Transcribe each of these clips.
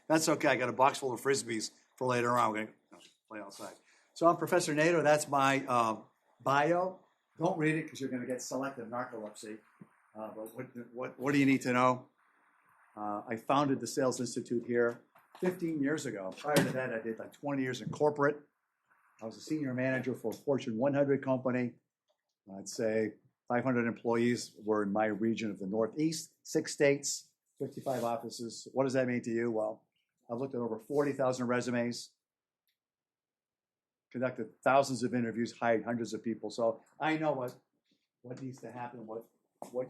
That's okay. I got a box full of Frisbees for later on. We're going to play outside. So I'm Professor Nato. That's my bio. Don't read it because you're going to get selective narcolepsy. But what do you need to know? I founded the Sales Institute here 15 years ago. Prior to that, I did like 20 years in corporate. I was a senior manager for a Fortune 100 company. I'd say 500 employees were in my region of the Northeast, 6 states, 55 offices. What does that mean to you? Well, I've looked at over 40,000 resumes, conducted thousands of interviews, hired hundreds of people. So I know what needs to happen, what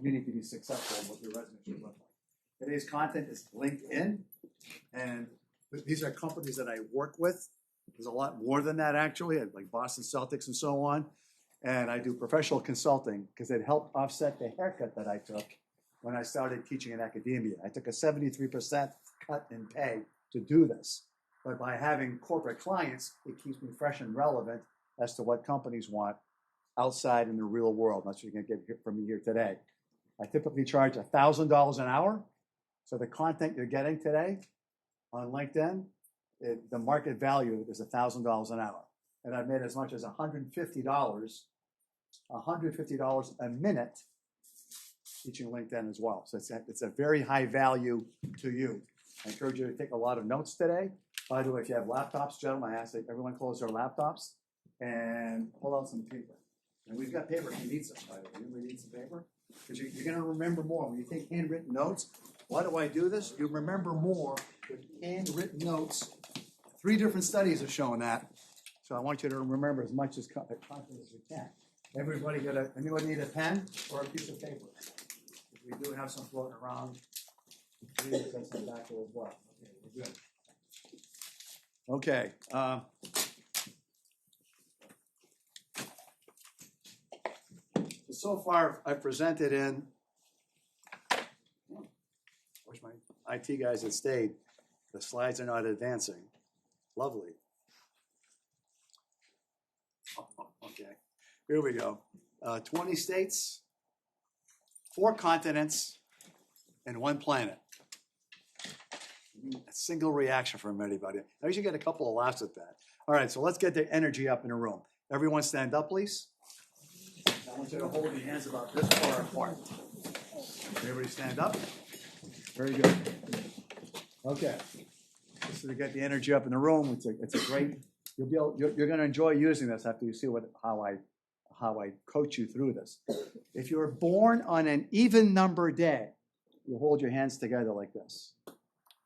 you need to be successful, and what your resume should look like. Today's content is LinkedIn, and these are companies that I work with. There's a lot more than that, actually, like Boston Celtics and so on. And I do professional consulting because it helped offset the haircut that I took when I started teaching in academia. I took a 73% cut in pay to do this. But by having corporate clients, it keeps me fresh and relevant as to what companies want outside in the real world. That's what you're going to get from me here today. I typically charge $1,000 an hour. So the content you're getting today on LinkedIn, the market value is $1,000 an hour. And I've made as much as $150 a minute teaching LinkedIn as well. So it's a very high value to you. I encourage you to take a lot of notes today. By the way, if you have laptops, gentlemen, I ask that everyone close their laptops and pull out some paper. And we've got paper if you need some, by the way. Anybody need some paper? Because you're going to remember more. When you take handwritten notes, why do I do this? You remember more with handwritten notes. 3 different studies have shown that. So I want you to remember as much as content as you can. Anybody need a pen or a piece of paper? We do have some floating around. Please send some back there as well. Okay, we're good. Okay. So far, I've presented in. Wish my IT guys had stayed. The slides are not advancing. Lovely. Okay, here we go. 20 states, 4 continents, and 1 planet. A single reaction from anybody. I usually get a couple of laughs at that. All right, so let's get the energy up in the room. Everyone stand up, please. I want you to hold your hands about this far apart. Everybody stand up. Very good. Okay. Just to get the energy up in the room, it's a great. You're going to enjoy using this after you see how I coach you through this. If you're born on an even number day, you hold your hands together like this.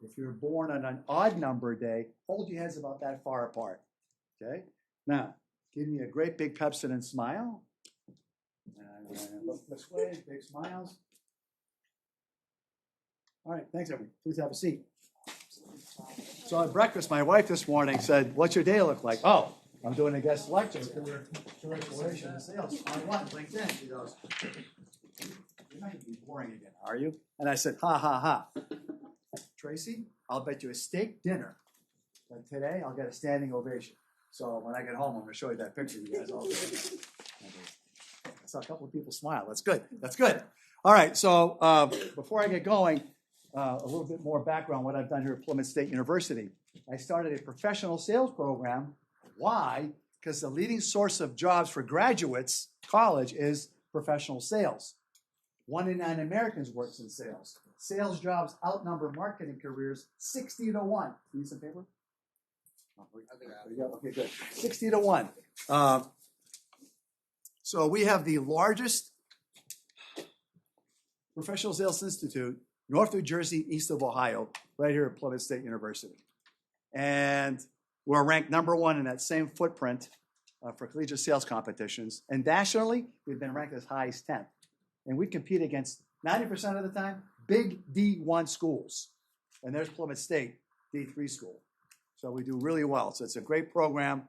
If you're born on an odd number day, hold your hands about that far apart. Okay? Now, give me a great big Pepsodent smile. And look this way, big smiles. All right, thanks, everyone. Please have a seat. So at breakfast, my wife this morning said, "What's your day look like?" "Oh, I'm doing a guest lecture for Relations and Sales on what? LinkedIn." She goes, "You're not going to be boring again, are you?" And I said, "Ha, ha, ha. Tracy, I'll bet you a steak dinner that today I'll get a standing ovation." So when I get home, I'm going to show you that picture you guys all see. I saw a couple of people smile. That's good. That's good. All right, so before I get going, a little bit more background, what I've done here at Plymouth State University. I started a professional sales program. Why? Because the leading source of jobs for graduates, college, is professional sales. 1 in 9 Americans works in sales. Sales jobs outnumber marketing careers 60 to 1. Need some paper? Okay, good. 60 to 1. So we have the largest professional sales institute, North New Jersey, east of Ohio, right here at Plymouth State University. And we're ranked number 1 in that same footprint for collegiate sales competitions. And nationally, we've been ranked as high as 10th. And we compete against, 90% of the time, big D1 schools. And there's Plymouth State, D3 school. So we do really well. So it's a great program.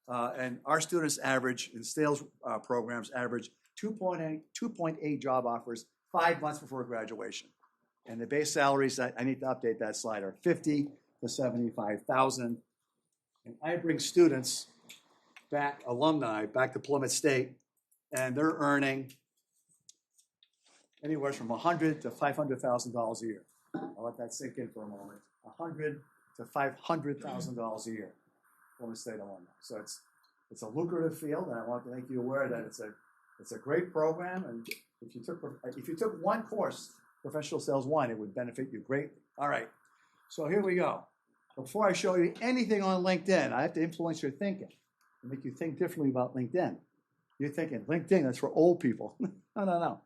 And our students average, in sales programs, average 2.8 job offers 5 months before graduation. And the base salaries, I need to update that slide, are $50,000 to $75,000. And I bring students back, alumni, back to Plymouth State, and they're earning anywhere from $100,000 to $500,000 a year. I'll let that sink in for a moment. $100,000 to to $500,000 a year from the state of Illinois. So it's a lucrative field, and I want to make you aware that it's a great program. And if you took one course, Professional Sales 1, it would benefit you greatly. All right, so here we go. Before I show you anything on LinkedIn, I have to influence your thinking and make you think differently about LinkedIn. You're thinking, LinkedIn, that's for old people. No.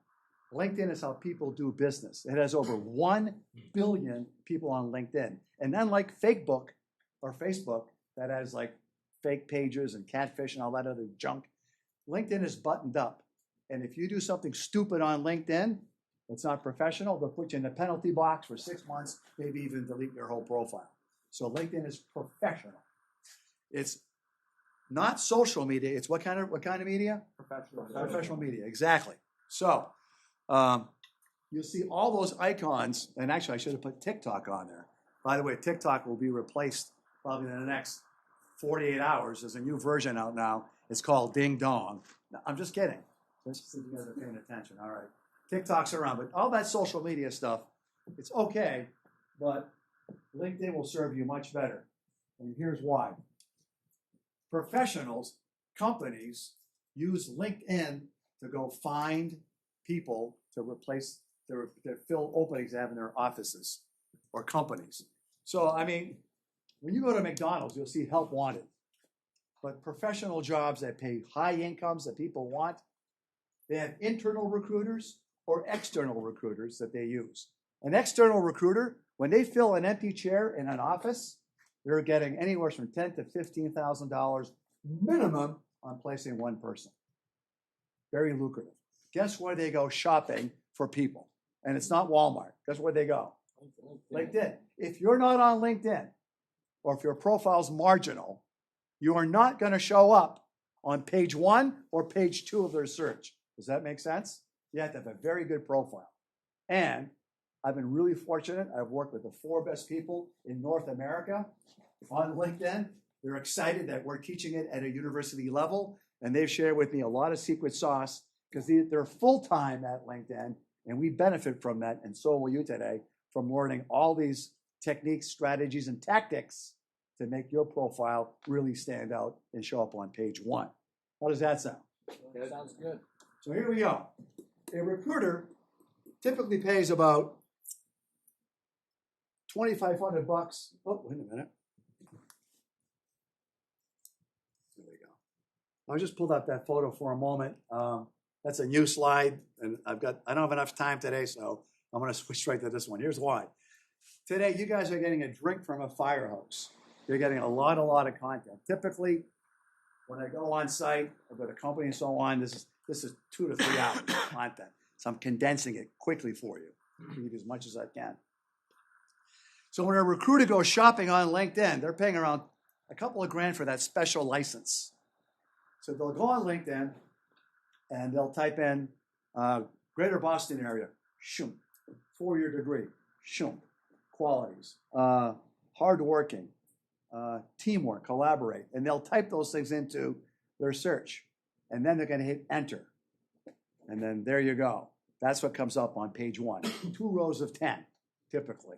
LinkedIn is how people do business. It has over 1 billion people on LinkedIn. And unlike Facebook or Facebook, that has like fake pages and catfish and all that other junk, LinkedIn is buttoned up. And if you do something stupid on LinkedIn, it's not professional, they'll put you in the penalty box for 6 months, maybe even delete your whole profile. So LinkedIn is professional. It's not social media. It's what kind of media? Professional media, exactly. So you'll see all those icons, and actually I should have put TikTok on there. By the way, TikTok will be replaced probably in the next 48 hours. There's a new version out now. It's called Ding Dong. No, I'm just kidding. Just so you guys are paying attention. All right. TikTok's around, but all that social media stuff, it's okay, but LinkedIn will serve you much better. And here's why. Professionals, companies, use LinkedIn to go find people to replace to fill openings they have in their offices or companies. So, I mean, when you go to McDonald's, you'll see help wanted. But professional jobs that pay high incomes that people want, they have internal recruiters or external recruiters that they use. An external recruiter, when they fill an empty chair in an office, they're getting anywhere from $10,000 to $15,000 minimum on placing one person. Very lucrative. Guess where they go shopping for people? And it's not Walmart. Guess where they go? LinkedIn. If you're not on LinkedIn, or if your profile's marginal, you are not going to show up on page 1 or page 2 of their search. Does that make sense? You have to have a very good profile. And I've been really fortunate. I've worked with the 4 best people in North America on LinkedIn. They're excited that we're teaching it at a university level, and they've shared with me a lot of secret sauce because they're full-time at LinkedIn, and we benefit from that, and so will you today, from learning all these techniques, strategies, and tactics to make your profile really stand out and show up on page 1. How does that sound? That sounds good. So here we go. A recruiter typically pays about $2,500. Oh, wait a minute. There we go. I just pulled up that photo for a moment. That's a new slide, and I don't have enough time today, so I'm going to switch right to this one. Here's why. Today, you guys are getting a drink from a fire hose. You're getting a lot of content. Typically, when I go on site, I've got a company and so on, this is 2 to 3 hours of content. So I'm condensing it quickly for you. I'll give you as much as I can. So when a recruiter goes shopping on LinkedIn, they're paying around a couple of grand for that special license. So they'll go on LinkedIn and they'll type in Greater Boston area, shoom, 4-year degree, shoom, qualities, hardworking, teamwork, collaborate, and they'll type those things into their search, and then they're going to hit enter, and then there you go. That's what comes up on page 1. 2 rows of 10, typically.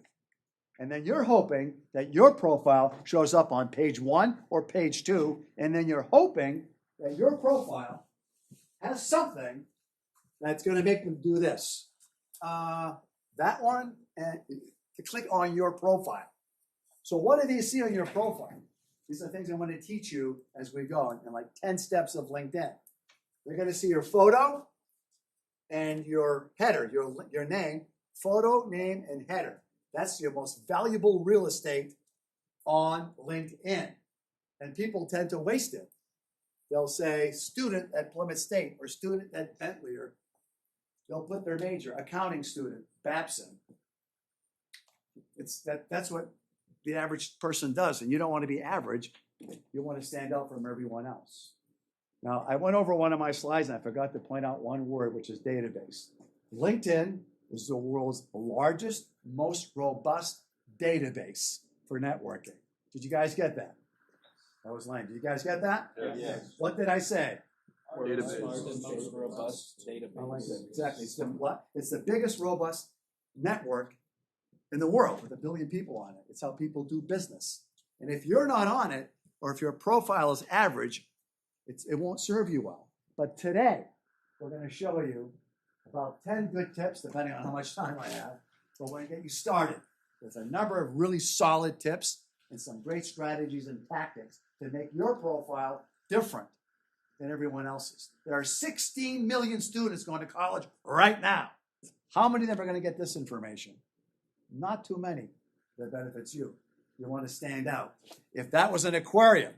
And then you're hoping that your profile shows up on page 1 or page 2, and then you're hoping that your profile has something that's going to make them do this. That one, and to click on your profile. So what do they see on your profile? These are things I'm going to teach you as we go in like 10 steps of LinkedIn. They're going to see your photo and your header, your name, photo, name, and header. That's your most valuable real estate on LinkedIn. And people tend to waste it. They'll say student at Plymouth State or student at Bentley, or they'll put their major, accounting student, Babson. That's what the average person does, and you don't want to be average. You want to stand out from everyone else. Now, I went over one of my slides, and I forgot to point out one word, which is database. LinkedIn is the world's largest, most robust database for networking. Did you guys get that? That was lame. Did you guys get that? Yes. What did I say? Database. Most robust database. I like that. Exactly. It's the biggest robust network in the world with 1 billion people on it. It's how people do business. And if you're not on it, or if your profile is average, it won't serve you well. But today, we're going to show you about 10 good tips, depending on how much time I have. But we're going to get you started with a number of really solid tips and some great strategies and tactics to make your profile different than everyone else's. There are 16 million students going to college right now. How many of them are going to get this information? Not too many that benefits you. You want to stand out. If that was an aquarium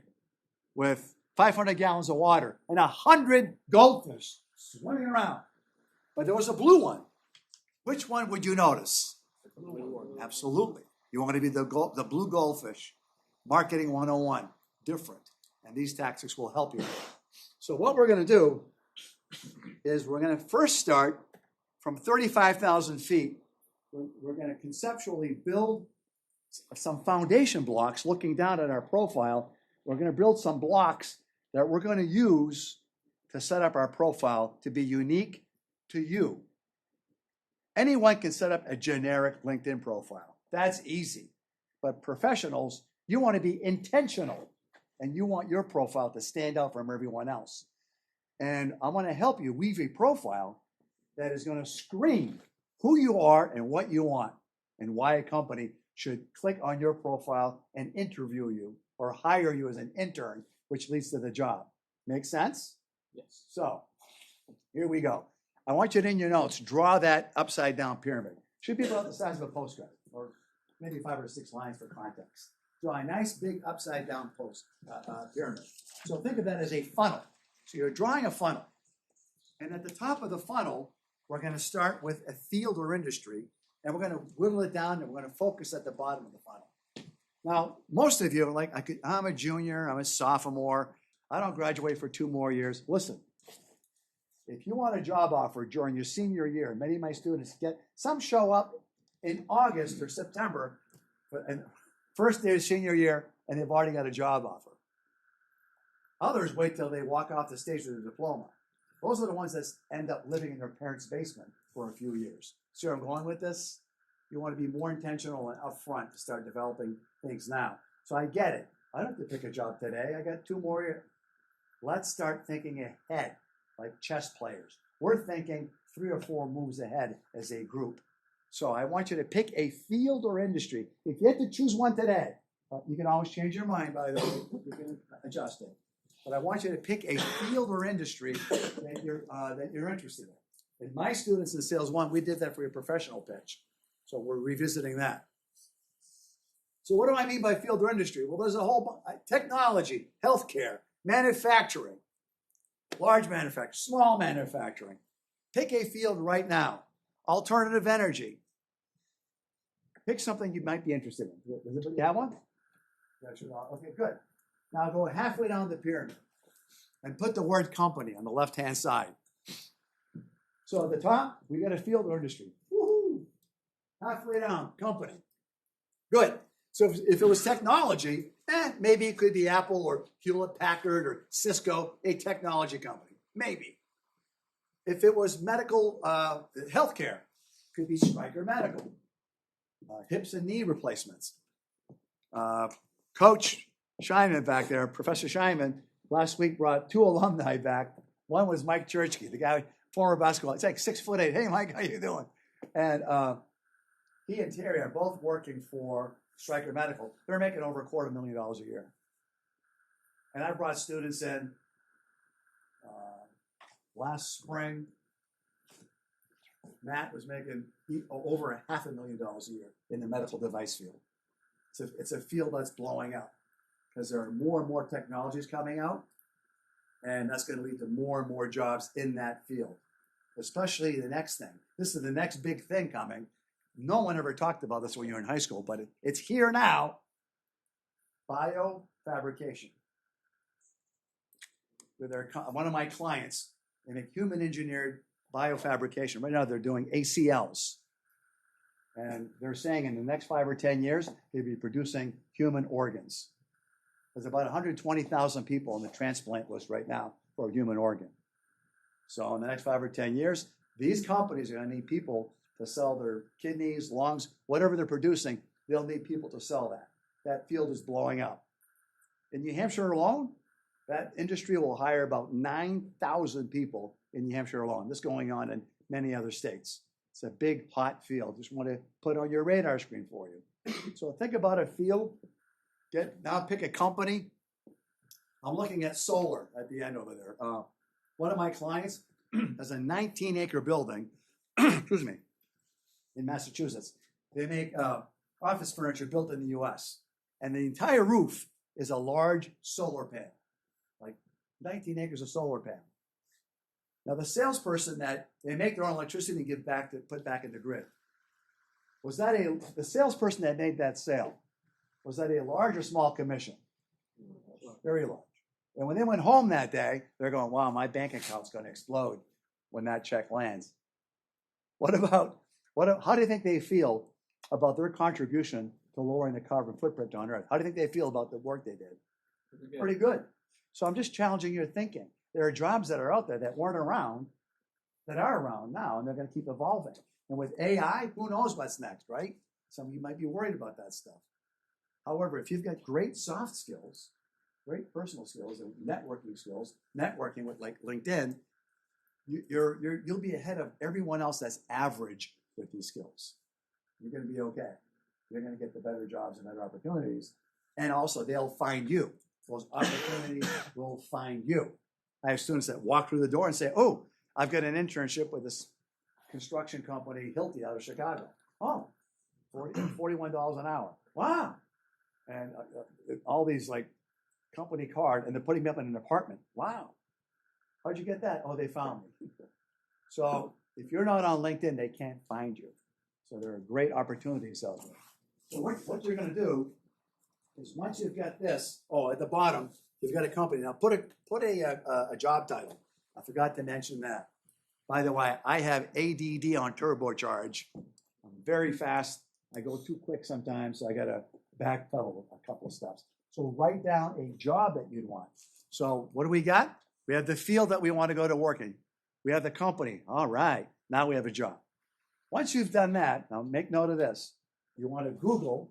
with 500 gallons of water and 100 goldfish swimming around, but there was a blue one, which one would you notice? Absolutely. You want to be the blue goldfish. Marketing 101. Different. And these tactics will help you. So what we're going to do is we're going to first start from 35,000 feet. We're going to conceptually build some foundation blocks looking down at our profile. We're going to build some blocks that we're going to use to set up our profile to be unique to you. Anyone can set up a generic LinkedIn profile. That's easy. But professionals, you want to be intentional, and you want your profile to stand out from everyone else. And I want to help you weave a profile that is going to scream who you are and what you want, and why a company should click on your profile and interview you or hire you as an intern, which leads to the job. Make sense? Yes. So here we go. I want you to, in your notes, draw that upside down pyramid. Should be about the size of a postcard, or maybe 5 or 6 lines for context. Draw a nice big upside down pyramid. So think of that as a funnel. So you're drawing a funnel. And at the top of the funnel, we're going to start with a field or industry, and we're going to whittle it down, and we're going to focus at the bottom of the funnel. Now, most of you are like, I'm a junior, I'm a sophomore, I don't graduate for 2 more years. Listen, if you want a job offer during your senior year, many of my students some show up in August or September, and first day of senior year, and they've already got a job offer. Others wait till they walk off the stage with a diploma. Those are the ones that end up living in their parents' basement for a few years. See where I'm going with this? You want to be more intentional and upfront to start developing things now. So I get it. I don't have to pick a job today. I got 2 more years. Let's start thinking ahead, like chess players. We're thinking 3 or 4 moves ahead as a group. So I want you to pick a field or industry. If you had to choose one today, you can always change your mind, by the way. You can adjust it. But I want you to pick a field or industry that you're interested in. And my students in Sales 1, we did that for your professional pitch. So we're revisiting that. So what do I mean by field or industry? Well, there's a whole technology, healthcare, manufacturing, large manufacturing, small manufacturing. Pick a field right now. Alternative energy. Pick something you might be interested in. Does anybody have one? Okay, good. Now go halfway down the pyramid and put the word company on the left-hand side. So at the top, we got a field or industry. Woohoo! Halfway down, company. Good. So if it was technology, maybe it could be Apple or Hewlett-Packard or Cisco, a technology company. Maybe. If it was medical healthcare, it could be Stryker Medical. Hips and knee replacements. Coach Scheinman back there, Professor Scheinman, last week brought 2 alumni back. One was Mike Churchke, the guy, former basketball. It's like 6'8". Hey, Mike, how you doing? And he and Terry are both working for Stryker Medical. They're making over $250,000 a year. And I brought students in last spring. Matt was making over $500,000 a year in the medical device field. It's a field that's blowing up because there are more and more technologies coming out, and that's going to lead to more and more jobs in that field, especially the next thing. This is the next big thing coming. No one ever talked about this when you were in high school, but it's here now. Biofabrication. With one of my clients, they make human-engineered biofabrication. Right now they're doing ACLs. And they're saying in the next 5 or 10 years, they'll be producing human organs. There's about 120,000 people on the transplant list right now for a human organ. So in the next 5 or 10 years, these companies are going to need people to sell their kidneys, lungs, whatever they're producing. They'll need people to sell that. That field is blowing up. In New Hampshire alone, that industry will hire about 9,000 people in New Hampshire alone. This is going on in many other states. It's a big, hot field. Just want to put on your radar screen for you. So think about a field. Now pick a company. I'm looking at solar at the end over there. One of my clients has a 19-acre building, excuse me, in Massachusetts. They make office furniture built in the U.S. And the entire roof is a large solar panel, like 19 acres of solar panel. Now the salesperson that they make their own electricity and give back to put back in the grid. Was that the salesperson that made that sale? Was that a large or small commission? Very large. And when they went home that day, they're going, wow, my bank account's going to explode when that check lands. How do you think they feel about their contribution to lowering the carbon footprint on Earth? How do you think they feel about the work they did? Pretty good. So I'm just challenging your thinking. There are jobs that are out there that weren't around, that are around now, and they're going to keep evolving. And with AI, who knows what's next, right? Some of you might be worried about that stuff. However, if you've got great soft skills, great personal skills and networking skills, networking with like LinkedIn, you'll be ahead of everyone else that's average with these skills. You're going to be okay. You're going to get the better jobs and better opportunities. And also, they'll find you. Those opportunities will find you. I have students that walk through the door and say, oh, I've got an internship with this construction company, Hilti, out of Chicago. Oh, $41 an hour. Wow. And all these like company card, and they're putting me up in an apartment. Wow. How'd you get that? Oh, they found me. So if you're not on LinkedIn, they can't find you. So there are great opportunities out there. So what you're going to do is once you've got this, at the bottom, you've got a company. Now put a job title. I forgot to mention that. By the way, I have ADD on turbocharge. I'm very fast. I go too quick sometimes, so I got to backpedal a couple of steps. So write down a job that you'd want. So what do we got? We have the field that we want to go to work in. We have the company. All right. Now we have a job. Once you've done that, now make note of this. You want to Google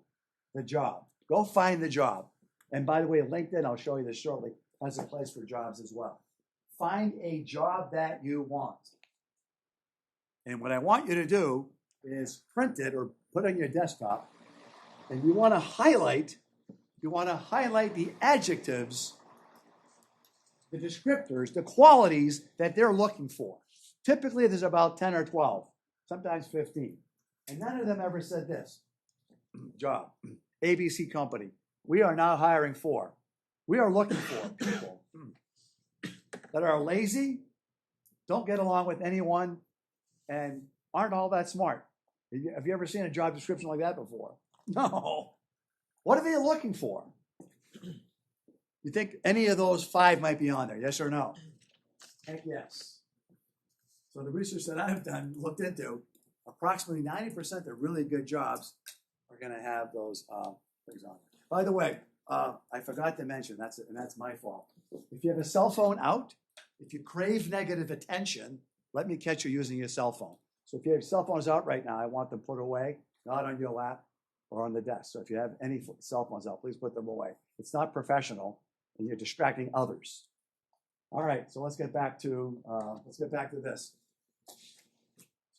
the job. Go find the job. And by the way, LinkedIn, I'll show you this shortly, has a place for jobs as well. Find a job that you want. And what I want you to do is print it or put it on your desktop. And you want to highlight the adjectives, the descriptors, the qualities that they're looking for. Typically, there's about 10 or 12, sometimes 15. And none of them ever said this. Job, ABC company. We are now hiring for. We are looking for people that are lazy, don't get along with anyone, and aren't all that smart. Have you ever seen a job description like that before? No. What are they looking for? You think any of those 5 might be on there, yes or no? Heck yes. So the research that I've done, looked into, approximately 90% of really good jobs are going to have those things on. By the way, I forgot to mention, and that's my fault. If you have a cell phone out, if you crave negative attention, let me catch you using your cell phone. So if you have cell phones out right now, I want them put away, not on your lap or on the desk. So if you have any cell phones out, please put them away. It's not professional, and you're distracting others. All right, so let's get back to this.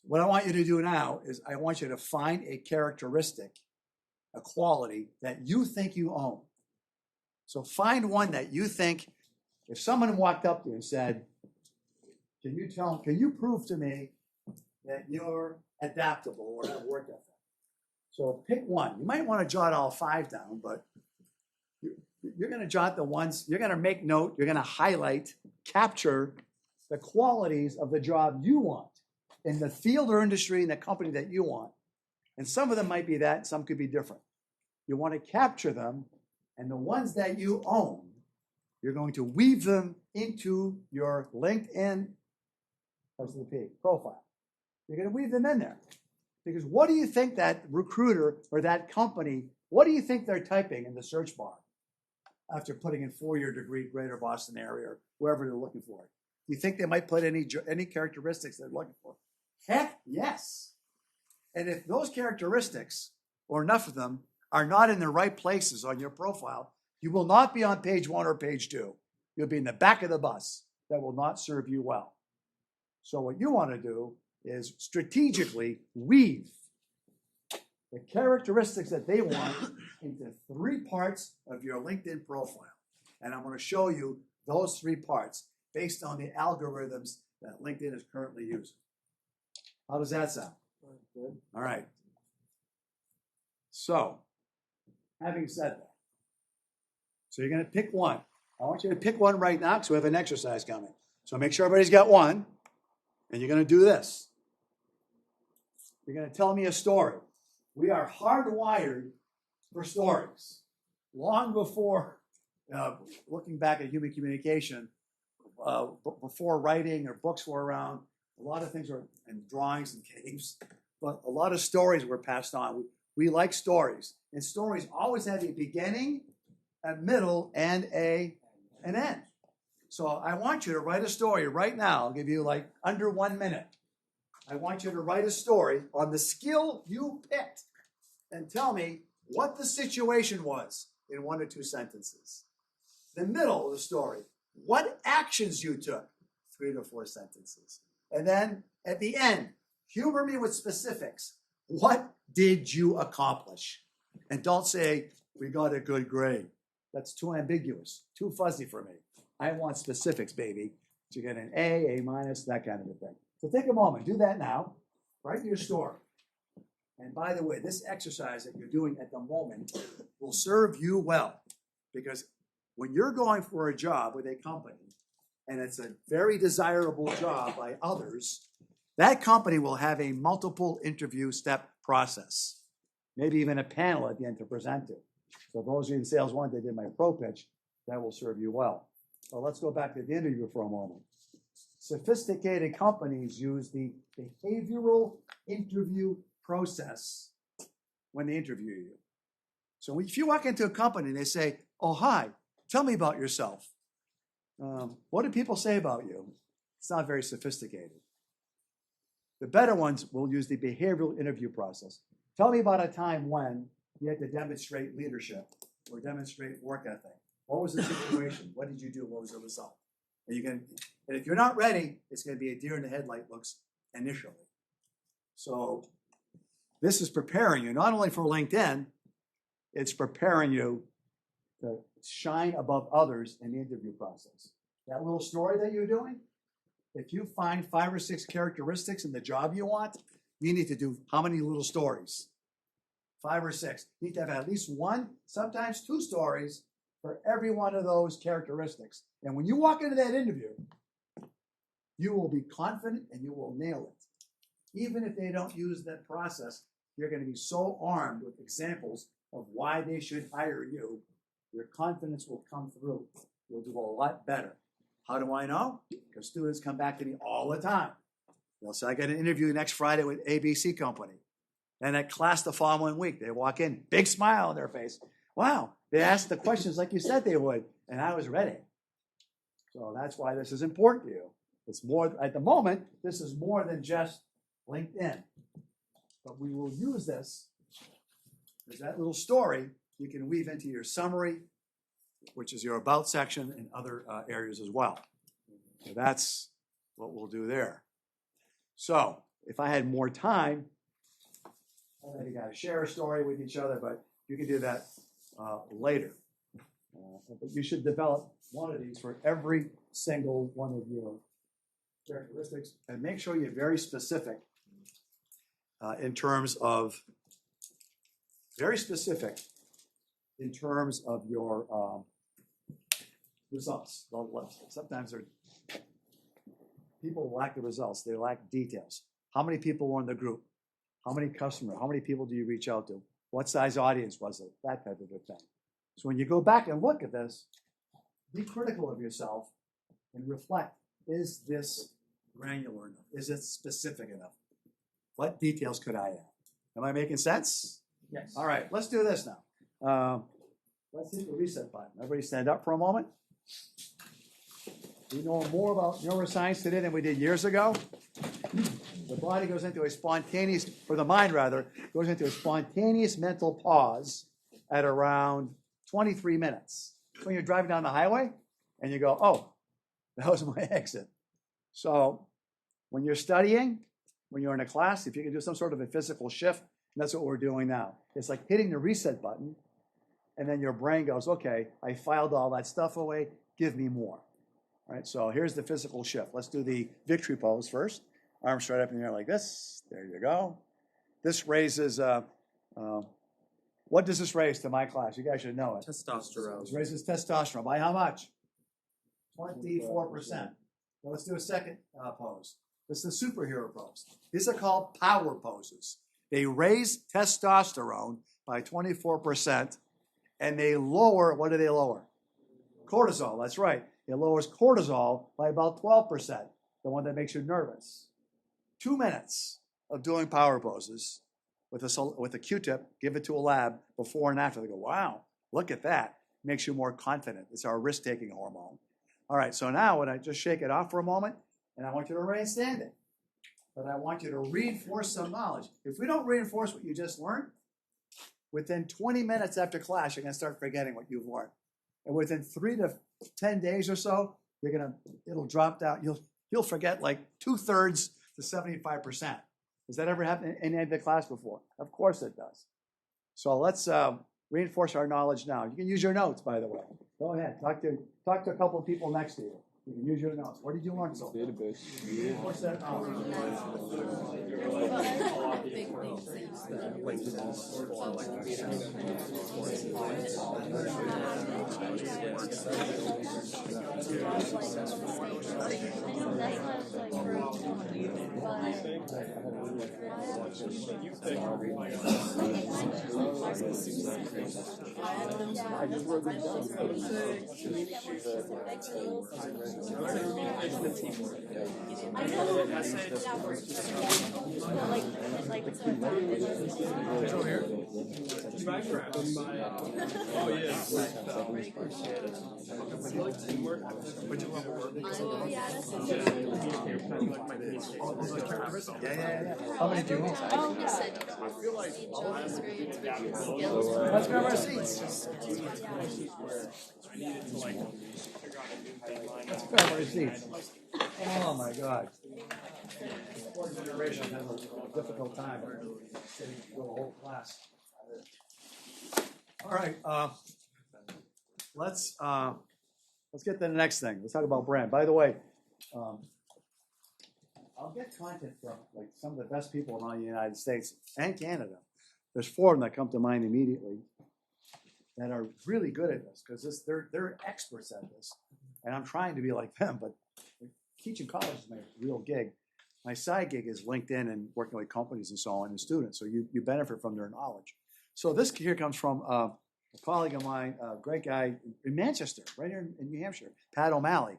What I want you to do now is I want you to find a characteristic, a quality that you think you own. So find one that you think, if someone walked up to you and said, can you prove to me that you're adaptable or have work ethic? So pick one. You might want to jot all 5 down, but you're going to jot the ones, you're going to make note, you're going to highlight, capture the qualities of the job you want in the field or industry in the company that you want. And some of them might be that, some could be different. You want to capture them, and the ones that you own, you're going to weave them into your LinkedIn profile. You're going to weave them in there. Because what do you think that recruiter or that company, what do you think they're typing in the search bar after putting in 4-year degree, Greater Boston area, or wherever they're looking for it? Do you think they might put any characteristics they're looking for? Heck, yes. And if those characteristics, or enough of them, are not in the right places on your profile, you will not be on page 1 or page 2. You'll be in the back of the bus. That will not serve you well. So what you want to do is strategically weave the characteristics that they want into 3 parts of your LinkedIn profile. And I'm going to show you those 3 parts based on the algorithms that LinkedIn is currently using. How does that sound? Good. All right. So, having said that, so you're going to pick one. I want you to pick one right now because we have an exercise coming. So make sure everybody's got one. And you're going to do this. You're going to tell me a story. We are hardwired for stories. Long before, looking back at human communication, before writing or books were around, a lot of things were, and drawings and caves, but a lot of stories were passed on. We like stories. And stories always have a beginning, a middle, and an end. So I want you to write a story right now. I'll give you like under 1 minute. I want you to write a story on the skill you picked and tell me what the situation was in 1 or 2 sentences. The middle of the story, what actions you took, 3 to 4 sentences. And then at the end, humor me with specifics. What did you accomplish? And don't say, we got a good grade. That's too ambiguous, too fuzzy for me. I want specifics, baby. So you get an A, A minus, that kind of a thing. So take a moment, do that now. Write your story. And by the way, this exercise that you're doing at the moment will serve you well. Because when you're going for a job with a company, and it's a very desirable job by others, that company will have a multiple interview step process. Maybe even a panel at the end to present to. So those of you in sales one, they did my pro pitch, that will serve you well. So let's go back to the interview for a moment. Sophisticated companies use the behavioral interview process when they interview you. So if you walk into a company and they say, oh, hi, tell me about yourself. What do people say about you? It's not very sophisticated. The better ones will use the behavioral interview process. Tell me about a time when you had to demonstrate leadership or demonstrate work ethic. What was the situation? What did you do? What was the result? And if you're not ready, it's going to be a deer in the headlight looks initially. So this is preparing you not only for LinkedIn, it's preparing you to shine above others in the interview process. That little story that you're doing, if you find 5 or 6 characteristics in the job you want, you need to do how many little stories? 5 or 6. You need to have at least 1, sometimes 2 stories for every one of those characteristics. And when you walk into that interview, you will be confident and you will nail it. Even if they don't use that process, you're going to be so armed with examples of why they should hire you. Your confidence will come through. You'll do a lot better. How do I know? Because students come back to me all the time. They'll say, I got an interview next Friday with ABC Company. And at class the following week, they walk in, big smile on their face. Wow, they asked the questions like you said they would, and I was ready. So that's why this is important to you. It's more, at the moment, this is more than just LinkedIn. But we will use this as that little story you can weave into your summary, which is your about section and other areas as well. So that's what we'll do there. So if I had more time, I think you got to share a story with each other, but you can do that later. But you should develop one of these for every single one of your characteristics, and make sure you're very specific in terms of your results. Sometimes people lack the results. They lack details. How many people were in the group? How many customers? How many people do you reach out to? What size audience was it? That type of a thing. So when you go back and look at this, be critical of yourself and reflect. Is this granular enough? Is it specific enough? What details could I add? Am I making sense? Yes. All right, let's do this now. Let's hit the reset button. Everybody stand up for a moment. We know more about neuroscience today than we did years ago. The body goes into a spontaneous, or the mind rather, goes into a spontaneous mental pause at around 23 minutes. When you're driving down the highway and you go, oh, that was my exit. So when you're studying, when you're in a class, if you can do some sort of a physical shift, that's what we're doing now. It's like hitting the reset button, and then your brain goes, okay, I filed all that stuff away, give me more. All right, so here's the physical shift. Let's do the victory pose first. Arms straight up in the air like this. There you go. This raises, what does this raise to my class? You guys should know it. Testosterone. This raises testosterone. By how much? 24%. Well, let's do a second pose. This is the superhero pose. These are called power poses. They raise testosterone by 24%, and they lower, what do they lower? Cortisol, that's right. It lowers cortisol by about 12%, the one that makes you nervous. 2 minutes of doing power poses with a Q-tip, give it to a lab before and after. They go, wow, look at that. Makes you more confident. It's our risk-taking hormone. All right, so now when I just shake it off for a moment, and I want you to remain standing, but I want you to reinforce some knowledge. If we don't reinforce what you just learned, within 20 minutes after class, you're going to start forgetting what you've learned. And within 3 to 10 days or so, it'll drop down. You'll forget like 2/3 to 75%. Has that ever happened in any of the class before? Of course it does. So let's reinforce our knowledge now. You can use your notes, by the way. Go ahead. Talk to a couple of people next to you. You can use your notes. What did you learn so far? Database. What's that knowledge? Yeah. How many do you want? Let's grab our seats. Let's grab our seats. Oh my God. Fourth generation has a difficult time sitting through a whole class. All right, let's get to the next thing. Let's talk about brand. By the way, I'll get content from like some of the best people around the United States and Canada. There's 4 of them that come to mind immediately that are really good at this because they're experts at this. And I'm trying to be like them, but teaching college is my real gig. My side gig is LinkedIn and working with companies and so on and students. So you benefit from their knowledge. So this here comes from a colleague of mine, a great guy in Manchester, right here in New Hampshire, Pat O'Malley.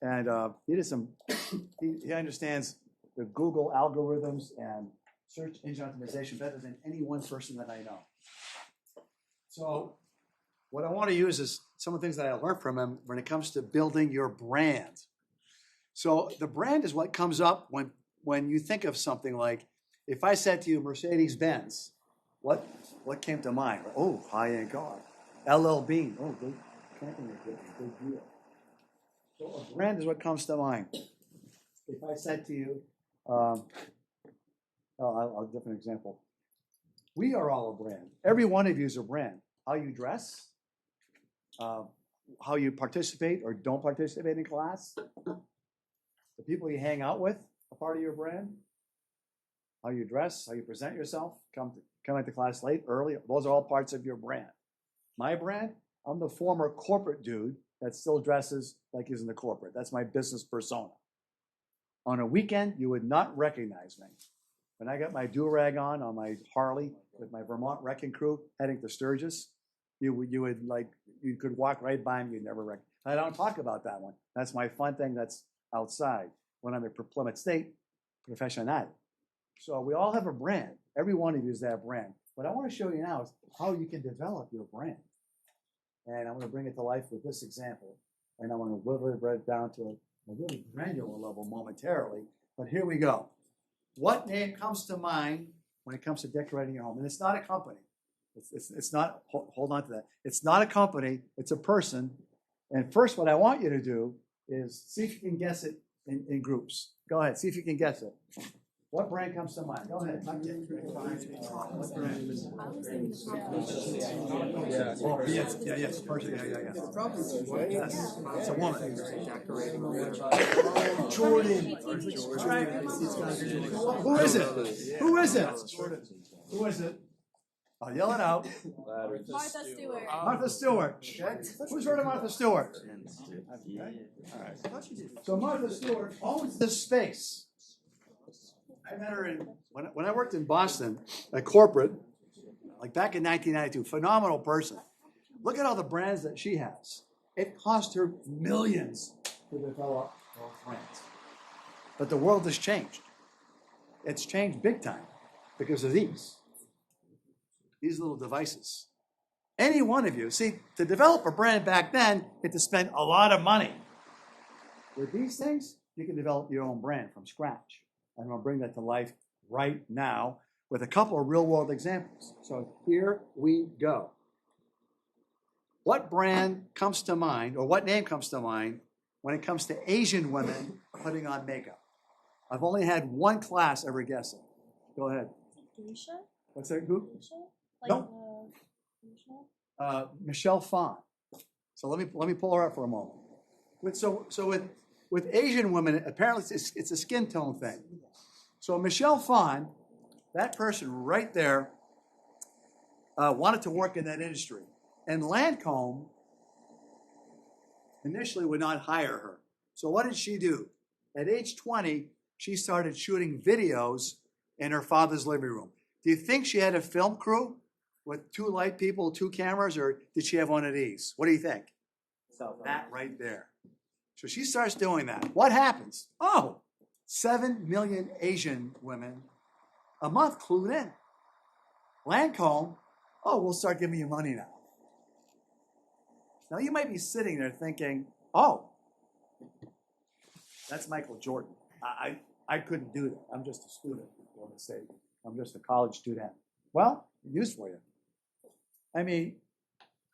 And he did he understands the Google algorithms and search engine optimization better than any one person that I know. So what I want to use is some of the things that I learned from him when it comes to building your brand. So the brand is what comes up when you think of something like, if I said to you Mercedes-Benz, what came to mind? Oh, high-end car. LL Bean, oh, good company, good deal. So a brand is what comes to mind. If I said to you, I'll give an example. We are all a brand. Every one of you is a brand. How you dress, how you participate or don't participate in class, the people you hang out with are part of your brand. How you dress, how you present yourself, come into class late, early, those are all parts of your brand. My brand, I'm the former corporate dude that still dresses like he's in the corporate. That's my business persona. On a weekend, you would not recognize me. When I got my do-rag on my Harley with my Vermont wrecking crew heading to Sturgis, you could walk right by me, you'd never recognize. I don't talk about that one. That's my fun thing that's outside. When I'm at Plymouth State, professional. So we all have a brand. Every one of you is that brand. What I want to show you now is how you can develop your brand. And I'm going to bring it to life with this example. And I want to whittle it down to a really granular level momentarily. But here we go. what name comes to mind when it comes to decorating your home? And it's not a company. It's not, hold on to that. It's not a company, it's a person. And first, what I want you to do is see if you can guess it in groups. Go ahead, see if you can guess it. What brand comes to mind? Go ahead. What brand? Yeah. Oh, yes, person, yeah. Yes, it's a woman. Jordan. All right. Who is it? Who is it? Who is it? I'll yell it out. Martha Stewart. Martha Stewart. Who's heard of Martha Stewart? Okay. All right. So Martha Stewart owns this space. I met her when I worked in Boston at corporate, like back in 1992. Phenomenal person. Look at all the brands that she has. It cost her millions to develop those brands. But the world has changed. It's changed big time because of these little devices. Any one of you, see, to develop a brand back then, you had to spend a lot of money. With these things, you can develop your own brand from scratch. I'm going to bring that to life right now with a couple of real-world examples. So here we go. What brand comes to mind, or what name comes to mind, when it comes to Asian women putting on makeup? I've only had one class ever guess it. Go ahead. Geisha? What's that? Who? Geisha? No. Geisha? Michelle Phan. So let me pull her up for a moment. With Asian women, apparently it's a skin tone thing. So Michelle Phan, that person right there, wanted to work in that industry, and Lancome initially would not hire her. So what did she do? At age 20, she started shooting videos in her father's living room. Do you think she had a film crew with 2 light people, 2 cameras, or did she have one of these? What do you think? That right there. So she starts doing that. What happens? Oh, 7 million Asian women a month clued in. Lancome, oh, we'll start giving you money now. Now you might be sitting there thinking, oh, that's Michael Jordan. I couldn't do that. I'm just a student, for the sake. I'm just a college student. Well, news for you. I mean,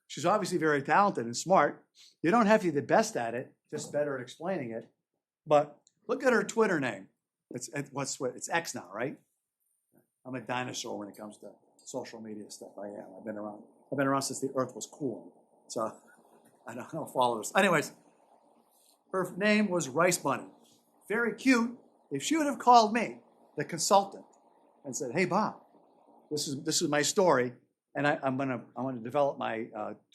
she's obviously very talented and smart. You don't have to be the best at it, just better at explaining it. But look at her Twitter name. It's X now, right? I'm a dinosaur when it comes to social media stuff. I am. I've been around since the Earth was cool. So I don't know followers. Anyways, her name was Rice Bunny. Very cute. If she would have called me, the consultant, and said, "Hey Bob, this is my story, and I'm gonna develop my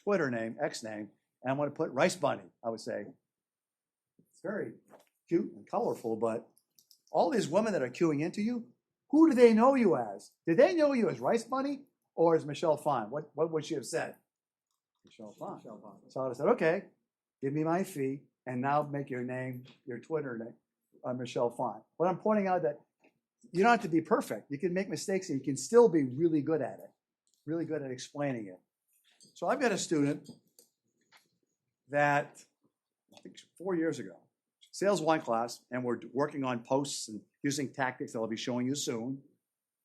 Twitter name, X name, and I'm gonna put Rice Bunny," I would say, it's very cute and colorful, but all these women that are queuing into you, who do they know you as? Did they know you as Rice Bunny or as Michelle Phan? What would she have said? Michelle Phan. So I would have said, okay, give me my fee, and now make your name, your Twitter name, Michelle Phan. But I'm pointing out that you don't have to be perfect. You can make mistakes and you can still be really good at it, really good at explaining it. So I've got a student that, I think 4 years ago, sales one class, and we're working on posts and using tactics that I'll be showing you soon.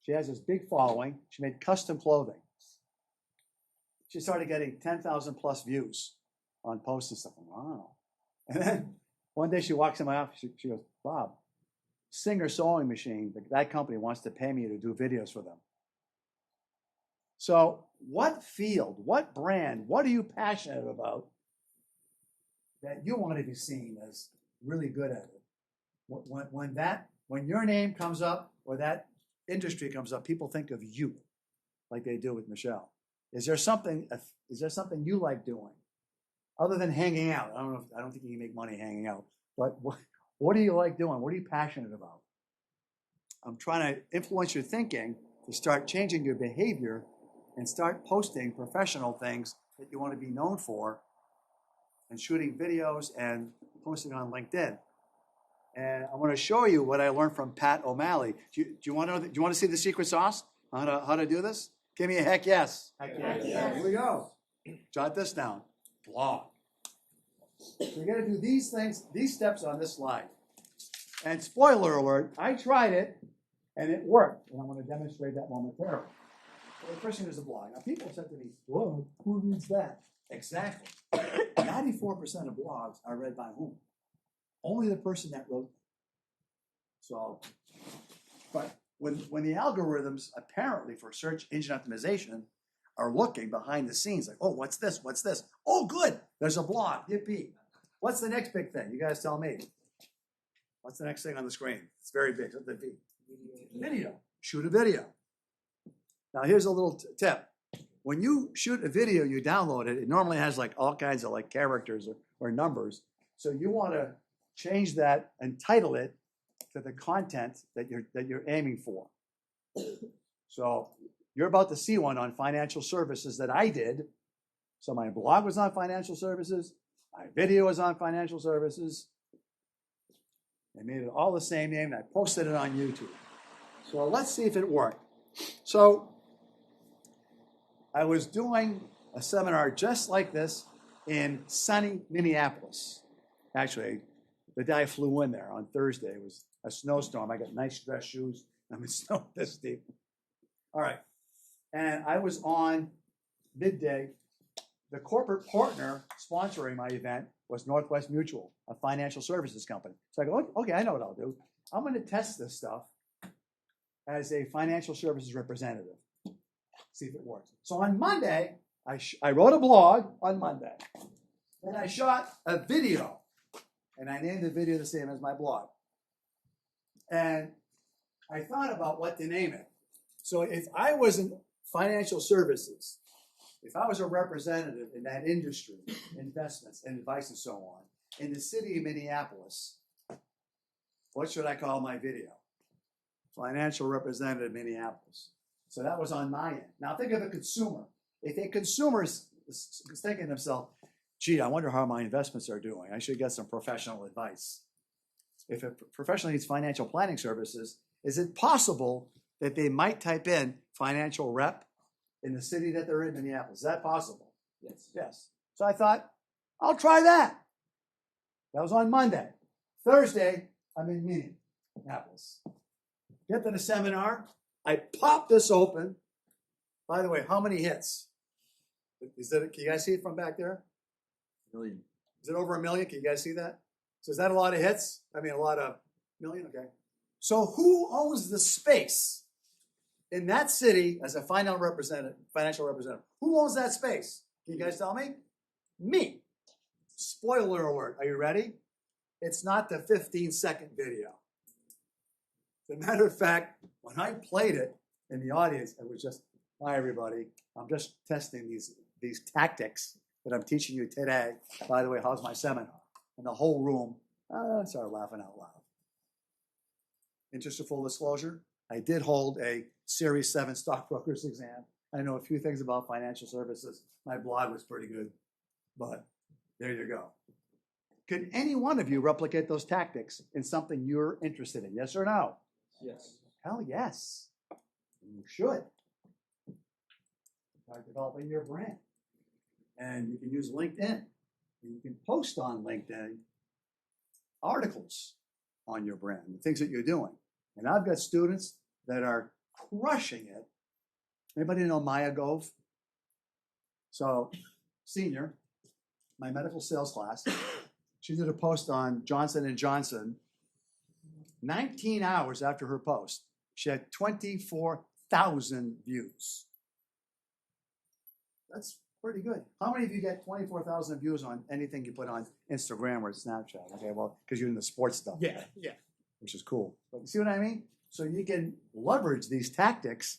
She has this big following. She made custom clothing. She started getting 10,000 plus views on posts and stuff. Wow. And then one day she walks in my office. She goes, "Bob, Singer Sewing Machine, that company wants to pay me to do videos for them." So what field, what brand, what are you passionate about that you want to be seen as really good at it? When your name comes up or that industry comes up, people think of you like they do with Michelle. Is there something you like doing other than hanging out? I don't think you can make money hanging out, but what do you like doing? What are you passionate about? I'm trying to influence your thinking to start changing your behavior and start posting professional things that you want to be known for and shooting videos and posting on LinkedIn. And I want to show you what I learned from Pat O'Malley. Do you want to see the secret sauce? How to do this? Give me a heck yes. Heck yes. Here we go. Jot this down. Blog. So you're going to do these things, these steps on this slide. And spoiler alert, I tried it. And it worked, and I'm going to demonstrate that momentarily. So the first thing is a blog. Now, people said to me, whoa, who reads that? Exactly. 94% of blogs are read by whom? Only the person that wrote them. So, but when the algorithms, apparently for search engine optimization, are looking behind the scenes, like, oh, what's this? What's this? Oh, good, there's a blog. Yippee. What's the next big thing? You guys tell me. What's the next thing on the screen? It's very big. What's the V? Video. Shoot a video. Now, here's a little tip. When you shoot a video, you download it. It normally has like all kinds of like characters or numbers. So you want to change that and title it to the content that you're aiming for. So you're about to see one on financial services that I did. So my blog was on financial services. My video was on financial services. I made it all the same name, and I posted it on YouTube. So let's see if it worked. So I was doing a seminar just like this in sunny Minneapolis. Actually, the day I flew in there on Thursday, it was a snowstorm. I got nice dress shoes. I'm in snow this deep. All right. And I was on midday. The corporate partner sponsoring my event was Northwest Mutual, a financial services company. So I go, okay, I know what I'll do. I'm going to test this stuff as a financial services representative. See if it works. So on Monday, I wrote a blog on Monday. And I shot a video. And I named the video the same as my blog. And I thought about what to name it. So if I was in financial services, if I was a representative in that industry, investments and advice and so on, in the city of Minneapolis, what should I call my video? Financial Representative Minneapolis. So that was on my end. Now think of a consumer. If a consumer is thinking to themselves, gee, I wonder how my investments are doing. I should get some professional advice. If a professional needs financial planning services, is it possible that they might type in financial rep in the city that they're in, Minneapolis? Is that possible? Yes. Yes. So I thought, I'll try that. That was on Monday. Thursday, I'm in Minneapolis. Get to the seminar. I pop this open. By the way, how many hits? Can you guys see it from back there? Million. Is it over 1 million? Can you guys see that? So is that a lot of hits? I mean, a lot of million? Okay. So who owns the space in that city as a financial representative? Who owns that space? Can you guys tell me? Me. Spoiler alert. Are you ready? It's not the 15-second video. As a matter of fact, when I played it in the audience, it was just, hi, everybody. I'm just testing these tactics that I'm teaching you today. By the way, how's my seminar? And the whole room started laughing out loud. Interest of full disclosure, I did hold a Series 7 stockbrokers exam. I know a few things about financial services. My blog was pretty good, but there you go. Could any one of you replicate those tactics in something you're interested in? Yes or no? Yes. Hell yes. You should. Start developing your brand. And you can use LinkedIn. And you can post on LinkedIn articles on your brand, the things that you're doing. And I've got students that are crushing it. Anybody know Maya Gove? So, senior, my medical sales class, she did a post on Johnson & Johnson. 19 hours after her post, she had 24,000 views. That's pretty good. How many of you get 24,000 views on anything you put on Instagram or Snapchat? Okay, well, because you're in the sports stuff. Yeah. Which is cool. But you see what I mean? So you can leverage these tactics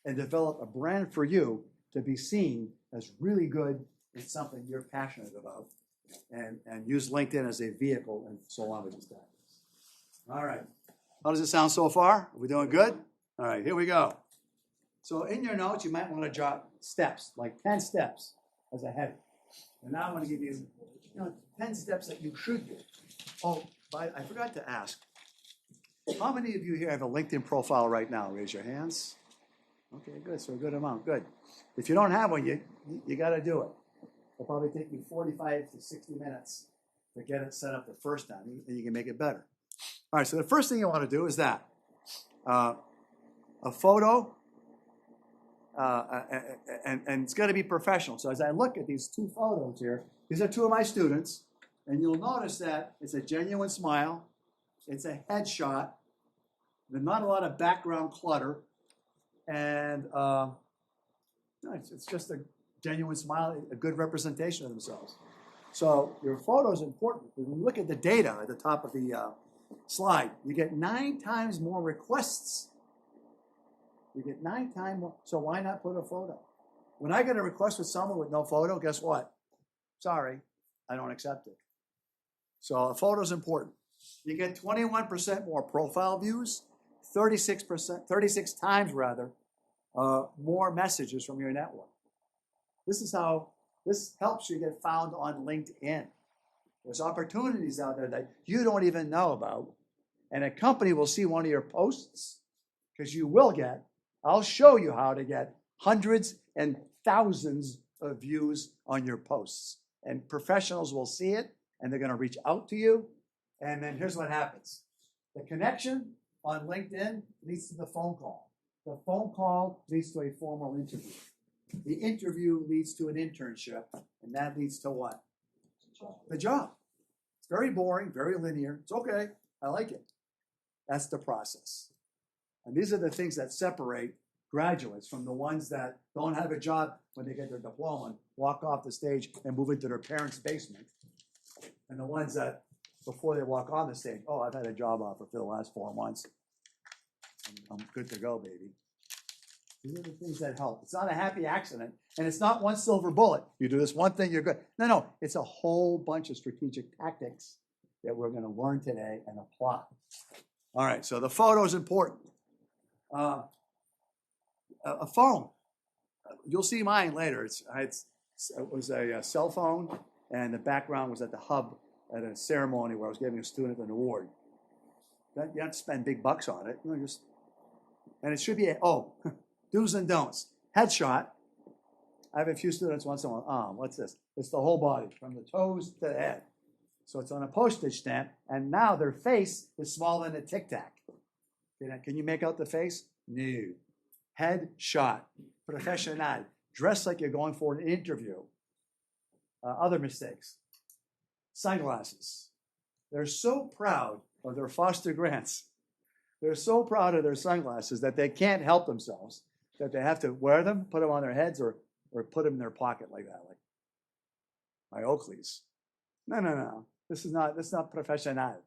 and develop a brand for you to be seen as really good in something you're passionate about, and use LinkedIn as a vehicle and so on with these tactics. All right. How does it sound so far? Are we doing good? All right, here we go. So in your notes, you might want to jot steps, like 10 steps as a heading. And now I'm going to give you 10 steps that you should do. Oh, I forgot to ask. How many of you here have a LinkedIn profile right now? Raise your hands. Okay, good. So a good amount. Good. If you don't have one, you got to do it. It'll probably take you 45 to 60 minutes to get it set up the first time, and you can make it better. All right, so the first thing you want to do is that. a photo, and it's got to be professional. So as I look at these two photos here, these are two of my students, and you'll notice that it's a genuine smile, it's a headshot, there's not a lot of background clutter, and it's just a genuine smile, a good representation of themselves. So your photo is important. When you look at the data at the top of the slide, you get 9 times more requests. You get 9 times more. So why not put a photo? When I get a request with someone with no photo, guess what? Sorry, I don't accept it. So a photo is important. You get 21% more profile views, 36 times rather, more messages from your network. This helps you get found on LinkedIn. There's opportunities out there that you don't even know about. And a company will see one of your posts, because you will get, I'll show you how to get hundreds and thousands of views on your posts. And professionals will see it, and they're going to reach out to you. And then here's what happens. The connection on LinkedIn leads to the phone call. The phone call leads to a formal interview. The interview leads to an internship, and that leads to what? The job. It's very boring, very linear. It's okay. I like it. That's the process. And these are the things that separate graduates from the ones that don't have a job when they get their diploma, walk off the stage and move into their parents' basement. And the ones that, before they walk on the stage, oh, I've had a job offer for the last 4 months. I'm good to go, baby. These are the things that help. It's not a happy accident, and it's not one silver bullet. You do this one thing, you're good. No, it's a whole bunch of strategic tactics that we're going to learn today and apply. All right, so the photo is important. A phone. You'll see mine later. It was a cell phone, and the background was at the hub at a ceremony where I was giving a student an award. You don't have to spend big bucks on it. And it should be do's and don'ts. Headshot. I have a few students once in a while. What's this? It's the whole body, from the toes to the head. So it's on a postage stamp, and now their face is smaller than a Tic Tac. Can you make out the face? No. Headshot. Professional. Dress like you're going for an interview. Other mistakes. Sunglasses. They're so proud of their foster grants. They're so proud of their sunglasses that they can't help themselves, that they have to wear them, put them on their heads, or put them in their pocket like that, like my Oakleys. No. This is not professional.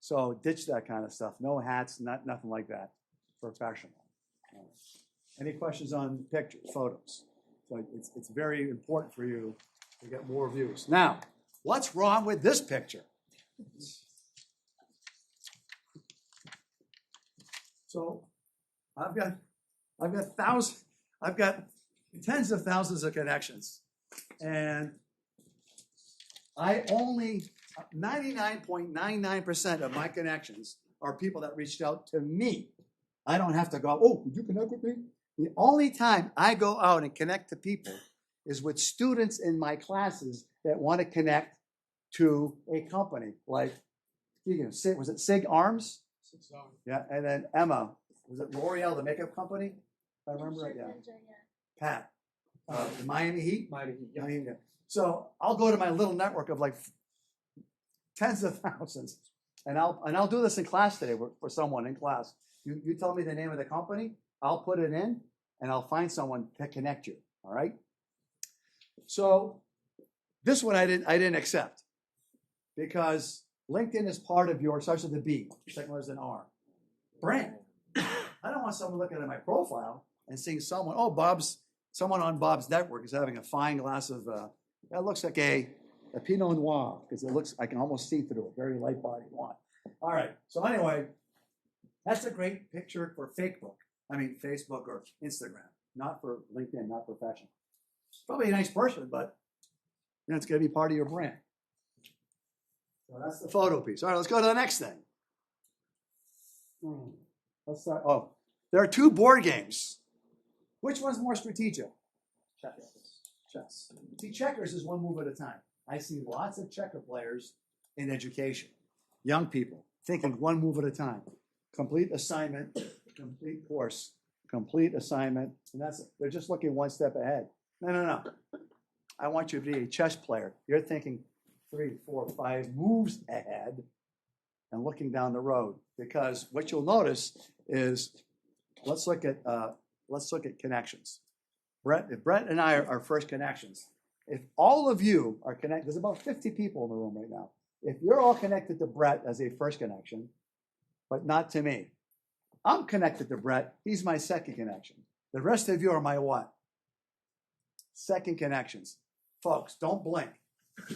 So ditch that kind of stuff. No hats, nothing like that. Professional. Any questions on pictures, photos? So it's very important for you to get more views. Now, what's wrong with this picture? So I've got tens of thousands of connections, and I only 99.99% of my connections are people that reached out to me. I don't have to go, oh, would you connect with me? The only time I go out and connect to people is with students in my classes that want to connect to a company. Like, was it Sig Arms? Yeah, and then Emma, was it L'Oreal, the makeup company? If I remember right, yeah. Pat, the Miami Heat? Miami Heat, yeah. Miami Heat. So I'll go to my little network of like tens of thousands, and I'll do this in class today for someone in class. You tell me the name of the company, I'll put it in, and I'll find someone to connect you. All right. So this one I didn't accept because LinkedIn is part of your, starts with a B, second one is an R. Brand. I don't want someone looking at my profile and seeing someone, someone on Bob's network is having a fine glass of, that looks like a Pinot Noir, because it looks, I can almost see through it, very light bodied wine. All right, so anyway, that's a great picture for Facebook or Instagram, not for LinkedIn, not professional. Probably a nice person, but it's going to be part of your brand. So that's the photo piece. All right, let's go to the next thing. Let's start. Oh, there are 2 board games. Which one's more strategic? Chess. See, checkers is one move at a time. I see lots of checker players in education. Young people thinking one move at a time. Complete assignment, complete course, complete assignment, and they're just looking one step ahead. No. I want you to be a chess player. You're thinking 3, 4, 5 moves ahead and looking down the road. Because what you'll notice is, let's look at connections. Brett and I are first connections. If all of you are connected, there's about 50 people in the room right now. If you're all connected to Brett as a first connection, but not to me, I'm connected to Brett. He's my second connection. The rest of you are my what? Second connections. Folks, don't blink.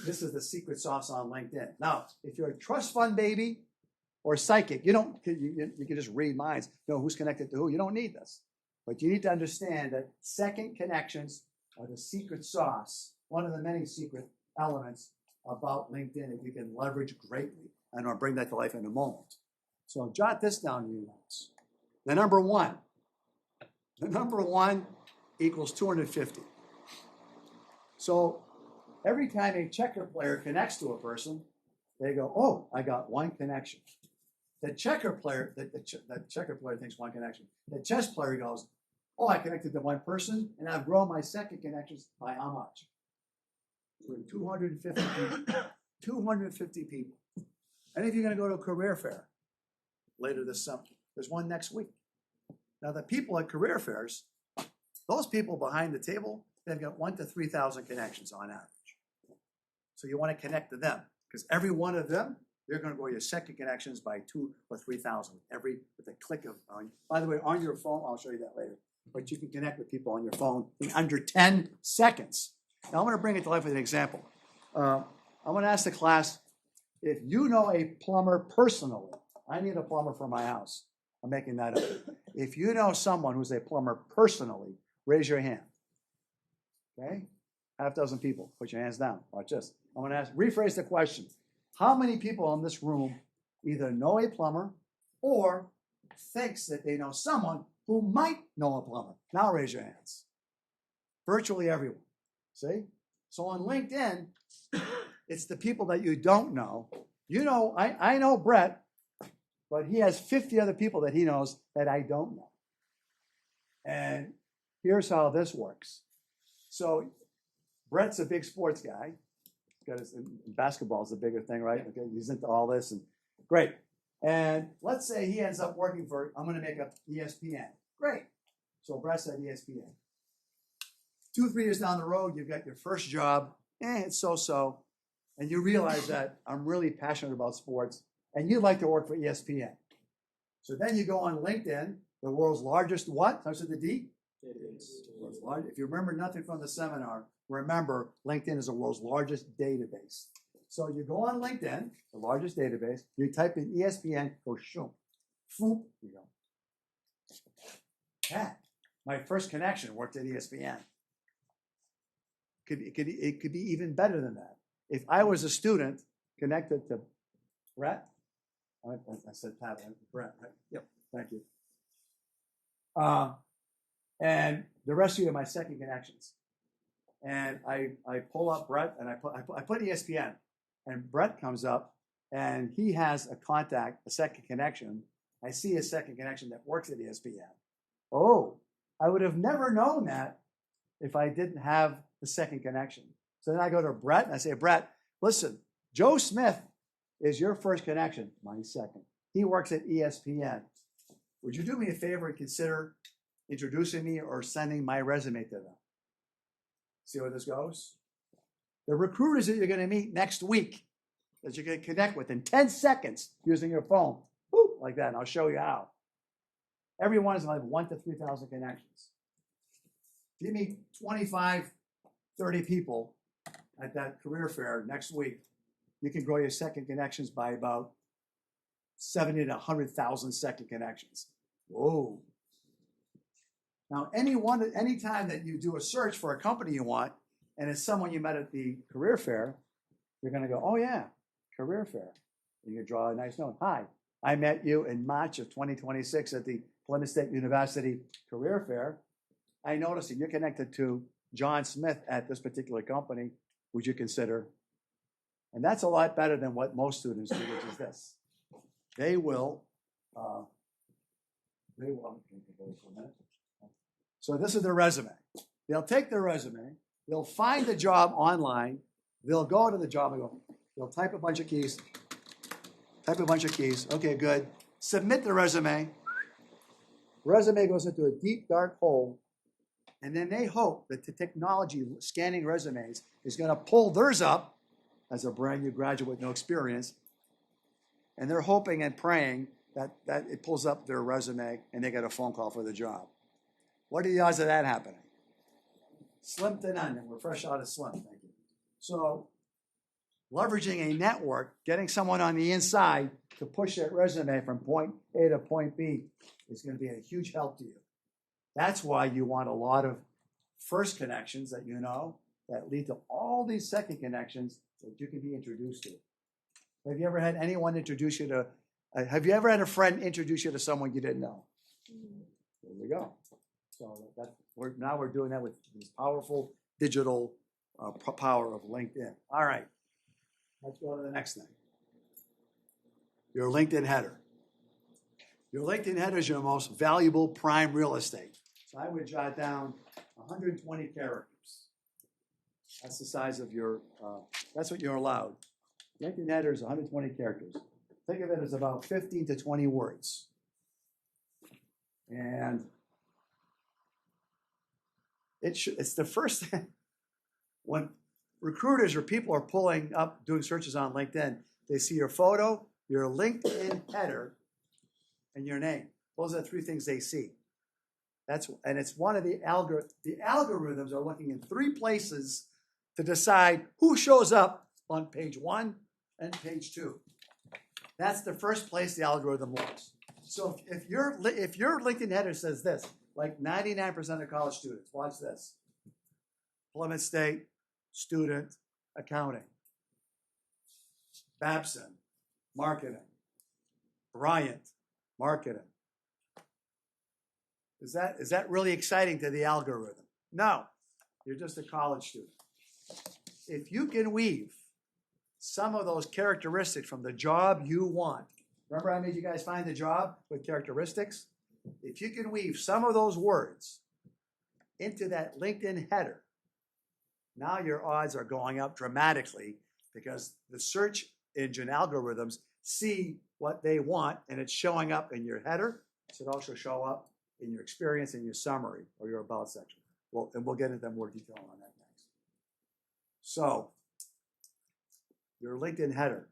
This is the secret sauce on LinkedIn. Now, if you're a trust fund baby or psychic, you can just read minds, know who's connected to who. You don't need this. But you need to understand that second connections are the secret sauce, one of the many secret elements about LinkedIn that you can leverage greatly. And I'll bring that to life in a moment. So jot this down in your notes. The number one equals 250. So every time a checker player connects to a person, they go, oh, I got one connection. The checker player thinks one connection. The chess player goes, oh, I connected to one person, and I've grown my second connections by how much? 250 people. 250 people. And if you're going to go to a career fair later this summer, there's one next week. Now, the people at career fairs, those people behind the table, they've got 1,000 to 3,000 connections on average. So you want to connect to them, because every one of them, they're going to grow your second connections by 2,000 or 3,000 with a click of. By the way, on your phone, I'll show you that later. But you can connect with people on your phone in under 10 seconds. Now I'm going to bring it to life with an example. I'm going to ask the class, if you know a plumber personally, I need a plumber for my house. I'm making that up. If you know someone who's a plumber personally, raise your hand. Okay? Half dozen people. Put your hands down. Watch this. I'm going to rephrase the question. How many people in this room either know a plumber or thinks that they know someone who might know a plumber? Now raise your hands. Virtually everyone. See? So on LinkedIn, it's the people that you don't know. You know, I know Brett, but he has 50 other people that he knows that I don't know. And here's how this works. So Brett's a big sports guy. Basketball is the bigger thing, right? Okay, he's into all this, and great. And let's say he ends up working for, I'm going to make up ESPN. Great. So Brett's at ESPN. 2-3 years down the road, you've got your first job. It's so-so. And you realize that I'm really passionate about sports, and you'd like to work for ESPN. So then you go on LinkedIn, the world's largest what? Starts with the D? If you remember nothing from the seminar, remember LinkedIn is the world's largest database. So you go on LinkedIn, the largest database, you type in ESPN, go shoom, foop, you go. Yeah, my first connection worked at ESPN. It could be even better than that. If I was a student connected to Brett, I said Pat, Brett, right? Yep, thank you. And the rest of you are my second connections. And I pull up Brett and I put ESPN, and Brett comes up and he has a contact, a second connection. I see a second connection that works at ESPN. Oh, I would have never known that if I didn't have the second connection. So then I go to Brett and I say, Brett, listen, Joe Smith is your first connection, my second. He works at ESPN. Would you do me a favor and consider introducing me or sending my resume to them? See where this goes? The recruiters that you're going to meet next week, that you're going to connect with in 10 seconds using your phone, whoop, like that, and I'll show you how. Everyone is like 1,000 to 3,000 connections. Give me 25, 30 people at that career fair next week. You can grow your second connections by about 70 to 100,000 second connections. Whoa. Now, any time that you do a search for a company you want, and it's someone you met at the career fair, you're going to go, oh yeah, career fair. And you draw a nice note. Hi, I met you in March of 2026 at the Plymouth State University career fair. I noticed that you're connected to John Smith at this particular company. Would you consider? And that's a lot better than what most students do, which is this. They will They won't. So this is their resume. They'll take their resume, they'll find the job online, they'll go to the job and go, they'll type a bunch of keys, okay, good. Submit the resume. Resume goes into a deep, dark hole, and then they hope that the technology scanning resumes is going to pull theirs up as a brand new graduate with no experience, and they're hoping and praying that it pulls up their resume and they get a phone call for the job. What are the odds of that happening? Slim to none. We're fresh out of slim. Thank you. So, leveraging a network, getting someone on the inside to push that resume from point A to point B is going to be a huge help to you. That's why you want a lot of first connections that you know that lead to all these second connections that you can be introduced to. Have you ever had anyone introduce you to? Have you ever had a friend introduce you to someone you didn't know? There we go. So we're doing that with this powerful digital power of LinkedIn. All right, let's go to the next thing. Your LinkedIn header. Your LinkedIn header is your most valuable prime real estate. So I would jot down 120 characters. That's the size of your. That's what you're allowed. LinkedIn header is 120 characters. Think of it as about 15 to 20 words. And it's the first thing when recruiters or people are pulling up, doing searches on LinkedIn, they see your photo, your LinkedIn header, and your name. Those are the three things they see. And it's one of the algorithms are looking in three places to decide who shows up on page 1 and page 2. That's the first place the algorithm looks. So if your LinkedIn header says this, like 99% of college students, watch this. Plymouth State, student, accounting. Babson, marketing. Bryant, marketing. Is that really exciting to the algorithm? No, you're just a college student. If you can weave some of those characteristics from the job you want, remember I made you guys find the job with characteristics? If you can weave some of those words into that LinkedIn header, now your odds are going up dramatically because the search engine algorithms see what they want and it's showing up in your header. It should also show up in your experience in your summary or your about section. Well, and we'll get into more detail on that next. So, your LinkedIn header.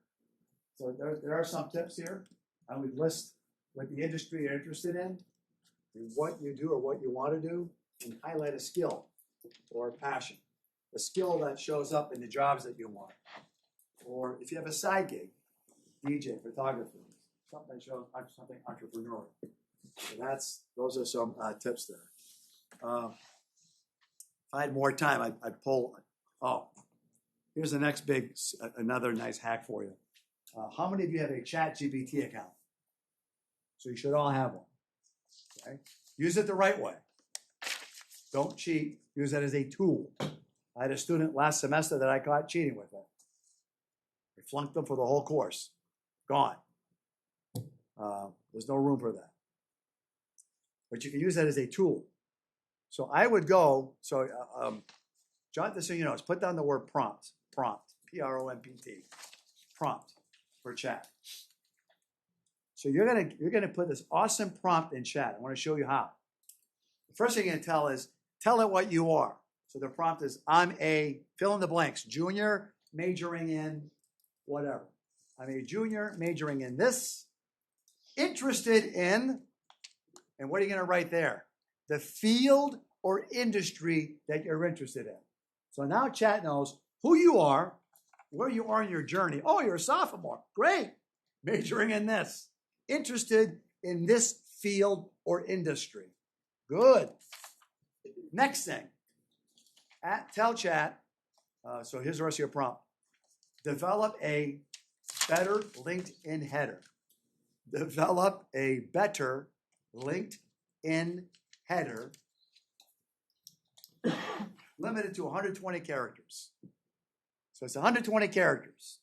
So there are some tips here. I would list what the industry you're interested in, what you do or what you want to do, and highlight a skill or a passion. A skill that shows up in the jobs that you want. Or if you have a side gig, DJ, photography, something that shows something entrepreneurial. So those are some tips there. If I had more time, I'd pull. Oh, here's the next another nice hack for you. How many of you have a ChatGPT account? So you should all have one. Okay? Use it the right way. Don't cheat. Use it as a tool. I had a student last semester that I caught cheating with it. I flunked them for the whole course. Gone. There's no room for that. But you can use that as a tool. So I would go, jot this in your notes. Put down the word prompt. Prompt. P-R-O-M-P-T. Prompt for chat. So you're gonna put this awesome prompt in chat. I want to show you how. The first thing you're gonna tell is, tell it what you are. So the prompt is, I'm a fill in the blanks, junior majoring in whatever. I'm a junior majoring in this, interested in, and what are you going to write there? The field or industry that you're interested in. So now chat knows who you are, where you are in your journey. Oh, you're a sophomore. Great. Majoring in this. Interested in this field or industry. Good. Next thing. Tell chat, so here's the rest of your prompt. Develop a better LinkedIn header. Develop a better LinkedIn header limited to 120 characters. So it's 120 characters.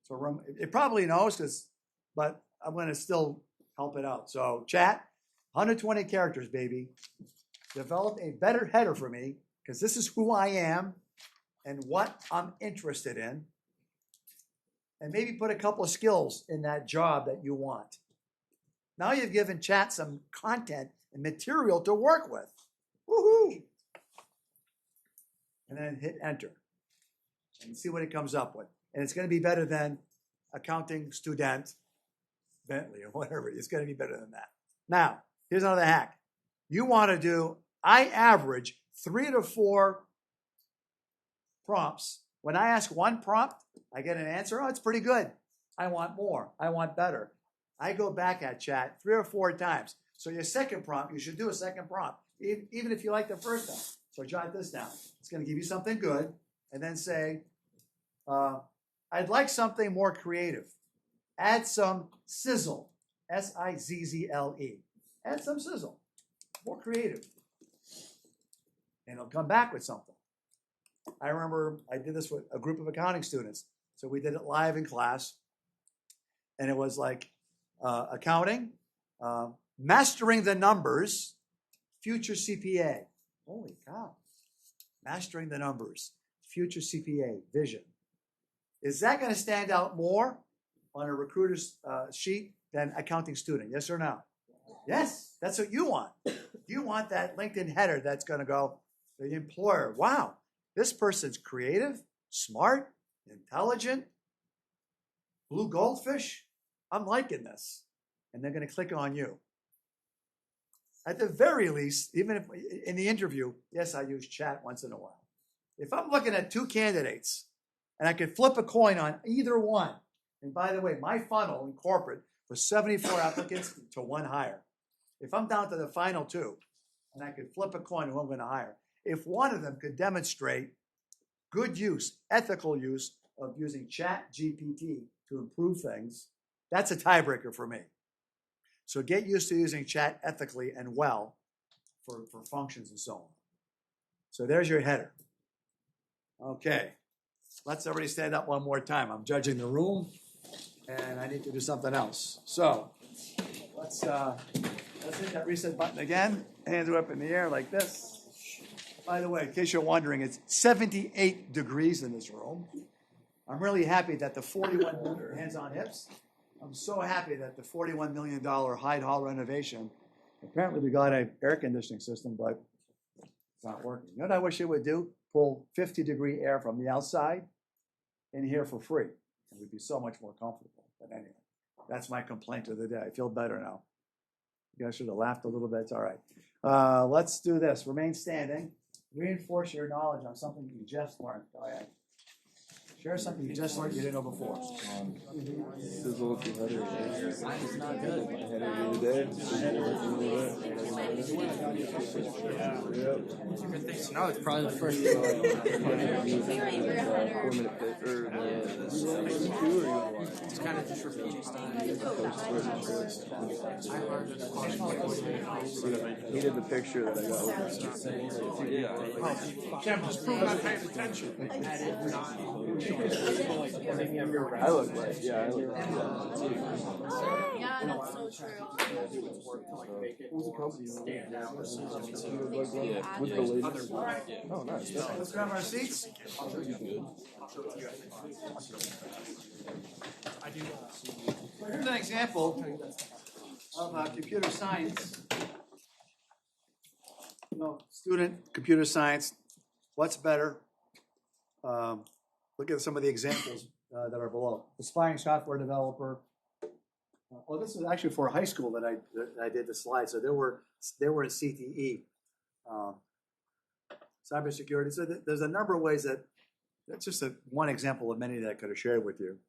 So it probably knows but I'm going to still help it out. So chat, 120 characters, baby. Develop a better header for me, because this is who I am and what I'm interested in. And maybe put a couple of skills in that job that you want. Now you've given chat some content and material to work with. Woohoo! And then hit enter and see what it comes up with. And it's going to be better than accounting student Bentley or whatever. It's going to be better than that. Now, here's another hack. You want to do, I average 3 to 4 prompts. When I ask one prompt, I get an answer. Oh, it's pretty good. I want more. I want better. I go back at chat 3 or 4 times. So your second prompt, you should do a second prompt, even if you like the first one. So jot this down. It's going to give you something good. And then say, I'd like something more creative. Add some sizzle. S-I-Z-Z-L-E. Add some sizzle. More creative. And it'll come back with something. I remember I did this with a group of accounting students. So we did it live in class. And it was like accounting, mastering the numbers, future CPA. Holy cow. Mastering the numbers, future CPA, vision. Is that going to stand out more on a recruiter's sheet than accounting student? Yes or no? Yes, that's what you want. You want that LinkedIn header that's going to go, the employer, wow, this person's creative, smart, intelligent, blue goldfish. I'm liking this. And they're going to click on you. At the very least, even if in the interview, yes, I use chat once in a while. If I'm looking at 2 candidates and I could flip a coin on either one, and by the way, my funnel in corporate was 74 applicants to 1 hire. If I'm down to the final 2 and I could flip a coin who I'm going to hire, if one of them could demonstrate good use, ethical use of using Chat GPT to improve things, that's a tiebreaker for me. So get used to using chat ethically and well for functions and so on. So there's your header. Okay, let's everybody stand up one more time. I'm judging the room, and I need to do something else. So let's hit that reset button again. Hands are up in the air like this. By the way, in case you're wondering, it's 78 degrees in this room. I'm really happy that the 41 million hands on hips. I'm so happy that the $41 million Hyde Hall renovation, apparently we got an air conditioning system, but it's not working. You know what I wish it would do? Pull 50-degree air from the outside in here for free. It would be so much more comfortable. But anyway, that's my complaint of the day. I feel better now. You guys should have laughed a little bit. It's all right. Let's do this. Remain standing. Reinforce your knowledge on something you just learned. Go ahead. Share something you just learned you didn't know before. Sizzle if you had it. It's not good. I had it today. No, it's probably the first. 4-minute pitch or It's kind of just repeating stuff. he did the picture that I got. Jim, just prove I'm paying attention. I look like, I look Yeah, that's so true. Who's the company? With the latest. Oh, nice. Let's grab our seats. Well, here's an example of computer science. Student computer science. What's better? Look at some of the examples that are below. Aspiring software developer. This is actually for high school that I did the slide. So they were in CTE. Cybersecurity. So there's a number of ways that's just one example of many that I could have shared with you.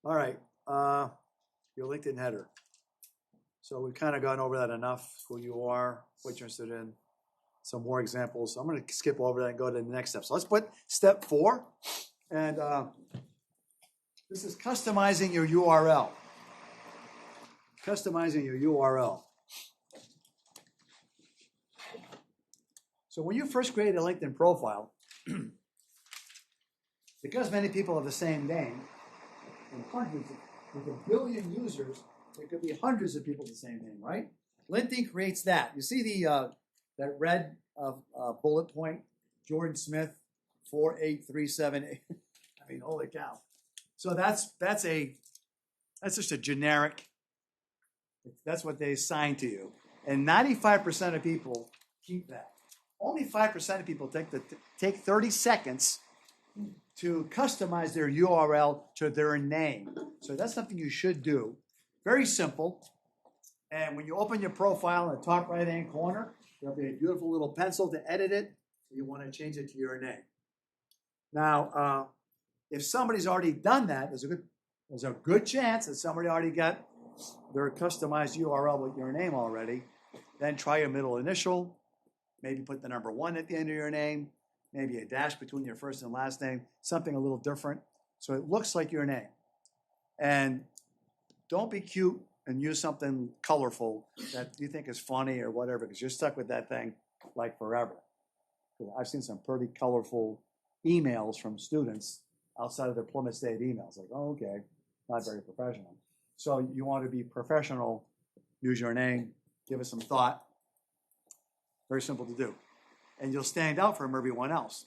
All right, your LinkedIn header. So we've kind of gone over that enough. Who you are, what you're interested in. Some more examples. I'm going to skip over that and go to the next step. So let's put step 4. And this is customizing your URL. Customizing your URL. So when you first create a LinkedIn profile, because many people have the same name, and hundreds, with 1 billion users, there could be hundreds of people with the same name, right? LinkedIn creates that. You see the that red bullet point, Jordan Smith, 48378. I mean, holy cow! So that's just a generic. That's what they assign to you, and 95% of people keep that. Only 5% of people take 30 seconds to customize their URL to their name. So that's something you should do. Very simple. And when you open your profile in the top right-hand corner, there'll be a beautiful little pencil to edit it. You want to change it to your name. Now, if somebody's already done that, there's a good chance that somebody already got their customized URL with your name already. Then try your middle initial. Maybe put the number 1 at the end of your name. Maybe a dash between your first and last name. Something a little different. So it looks like your name. And don't be cute and use something colorful that you think is funny or whatever, because you're stuck with that thing like forever. I've seen some pretty colorful emails from students outside of their Plymouth State emails. Like, oh, okay, not very professional. So you want to be professional, use your name, give it some thought. Very simple to do. And you'll stand out from everyone else.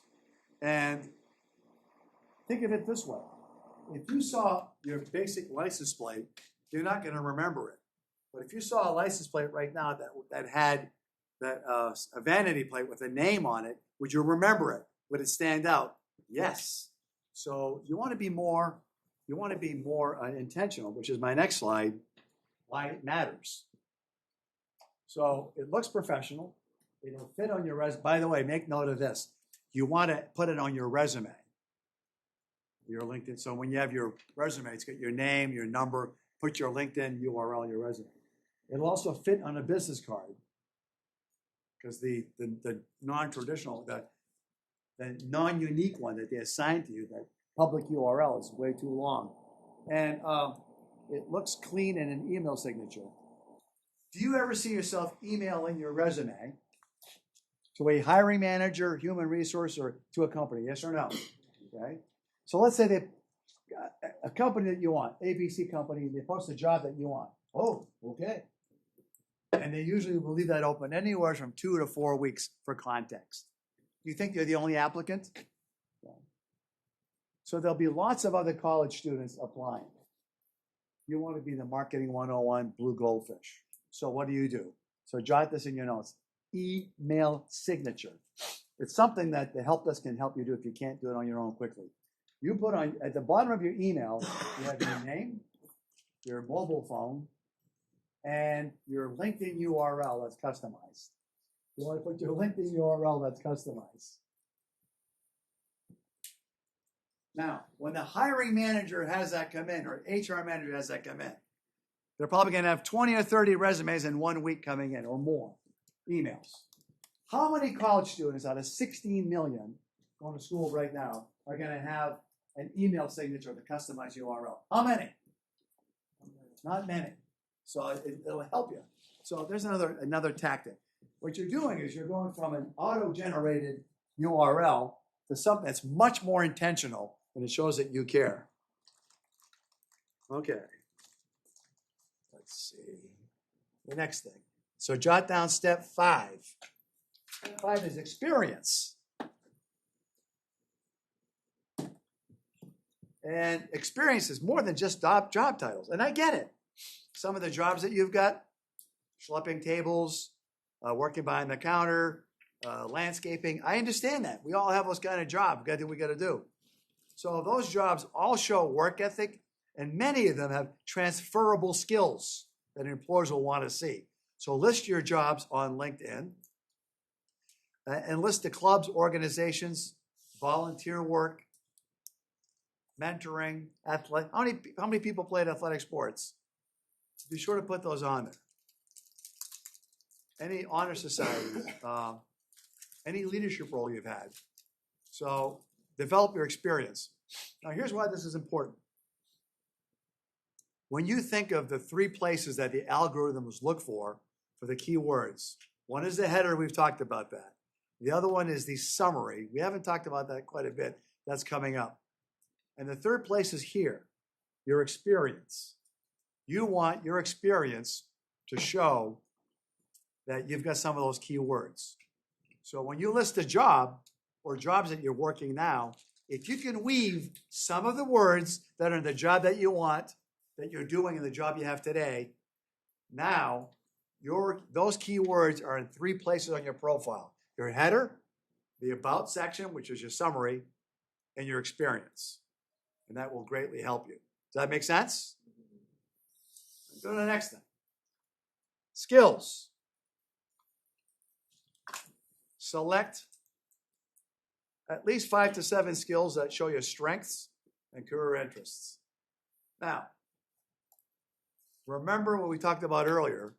And think of it this way. If you saw your basic license plate, you're not going to remember it. But if you saw a license plate right now that had a vanity plate with a name on it, would you remember it? Would it stand out? Yes. So you want to be more intentional, which is my next slide, why it matters. So it looks professional. It'll fit on your resume. By the way, make note of this. You want to put it on your resume, your LinkedIn. So when you have your resume, it's got your name, your number, put your LinkedIn URL, your resume. It'll also fit on a business card because the non-traditional, the non-unique one that they assign to you, that public URL is way too long. And it looks clean in an email signature. Do you ever see yourself emailing your resume to a hiring manager, human resource, or to a company? Yes or no? Okay. So let's say they a company that you want, ABC company, they post a job that you want. Oh, okay. And they usually will leave that open anywhere from 2 to 4 weeks for context. You think you're the only applicant? Yeah. So there'll be lots of other college students applying. You want to be the marketing 101 blue goldfish. So what do? So jot this in your notes. Email signature. It's something that the help desk can help you do if you can't do it on your own quickly. You put on, at the bottom of your email, you have your name, your mobile phone, and your LinkedIn URL that's customized. You want to put your LinkedIn URL that's customized. Now, when the hiring manager has that come in, or HR manager has that come in, they're probably going to have 20 or 30 resumes in 1 week coming in, or more, emails. How many college students out of 16 million going to school right now are going to have an email signature with a customized URL? How many? Not many. So it'll help you. So there's another tactic. What you're doing is you're going from an auto-generated URL to something that's much more intentional, and it shows that you care. Okay. Let's see. The next thing. So jot down step 5. Step 5 is experience. And experience is more than just job titles. And I get it. Some of the jobs that you've got, schlepping tables, working behind the counter, landscaping, I understand that. We all have those kind of jobs. We've got to do what we got to do. So those jobs all show work ethic, and many of them have transferable skills that employers will want to see. So list your jobs on LinkedIn and list the clubs, organizations, volunteer work, mentoring, athletic. How many people played athletic sports? Be sure to put those on there. Any honor society, any leadership role you've had. So develop your experience. Now here's why this is important. When you think of the 3 places that the algorithms look for the keywords, one is the header, we've talked about that. The other one is the summary. We haven't talked about that quite a bit. That's coming up. And the third place is here, your experience. You want your experience to show that you've got some of those key words. So when you list a job or jobs that you're working now, if you can weave some of the words that are in the job that you want, that you're doing in the job you have today, now those key words are in 3 places on your profile: your header, the about section, which is your summary, and your experience. And that will greatly help you. Does that make sense? Go to the next thing. Skills. Select at least 5 to 7 skills that show your strengths and career interests. Now, remember what we talked about earlier,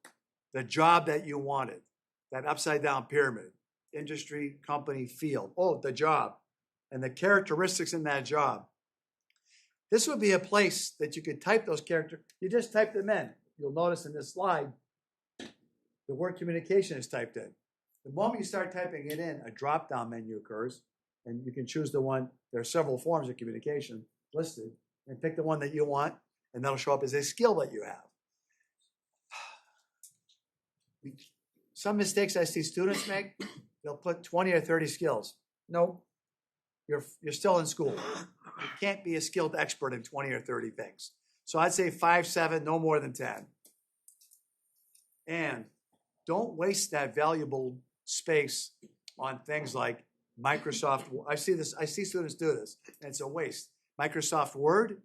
the job that you wanted, that upside down pyramid, industry, company, field. Oh, the job and the characteristics in that job. This would be a place that you could type those characters. You just type them in. You'll notice in this slide, the word communication is typed in. The moment you start typing it in, a drop-down menu occurs, and you can choose the one. There are several forms of communication listed, and pick the one that you want, and that'll show up as a skill that you have. Some mistakes I see students make, they'll put 20 or 30 skills. No, you're still in school. You can't be a skilled expert in 20 or 30 things. So I'd say 5, 7, no more than 10. And don't waste that valuable space on things like Microsoft. I see students do this, and it's a waste. Microsoft Word,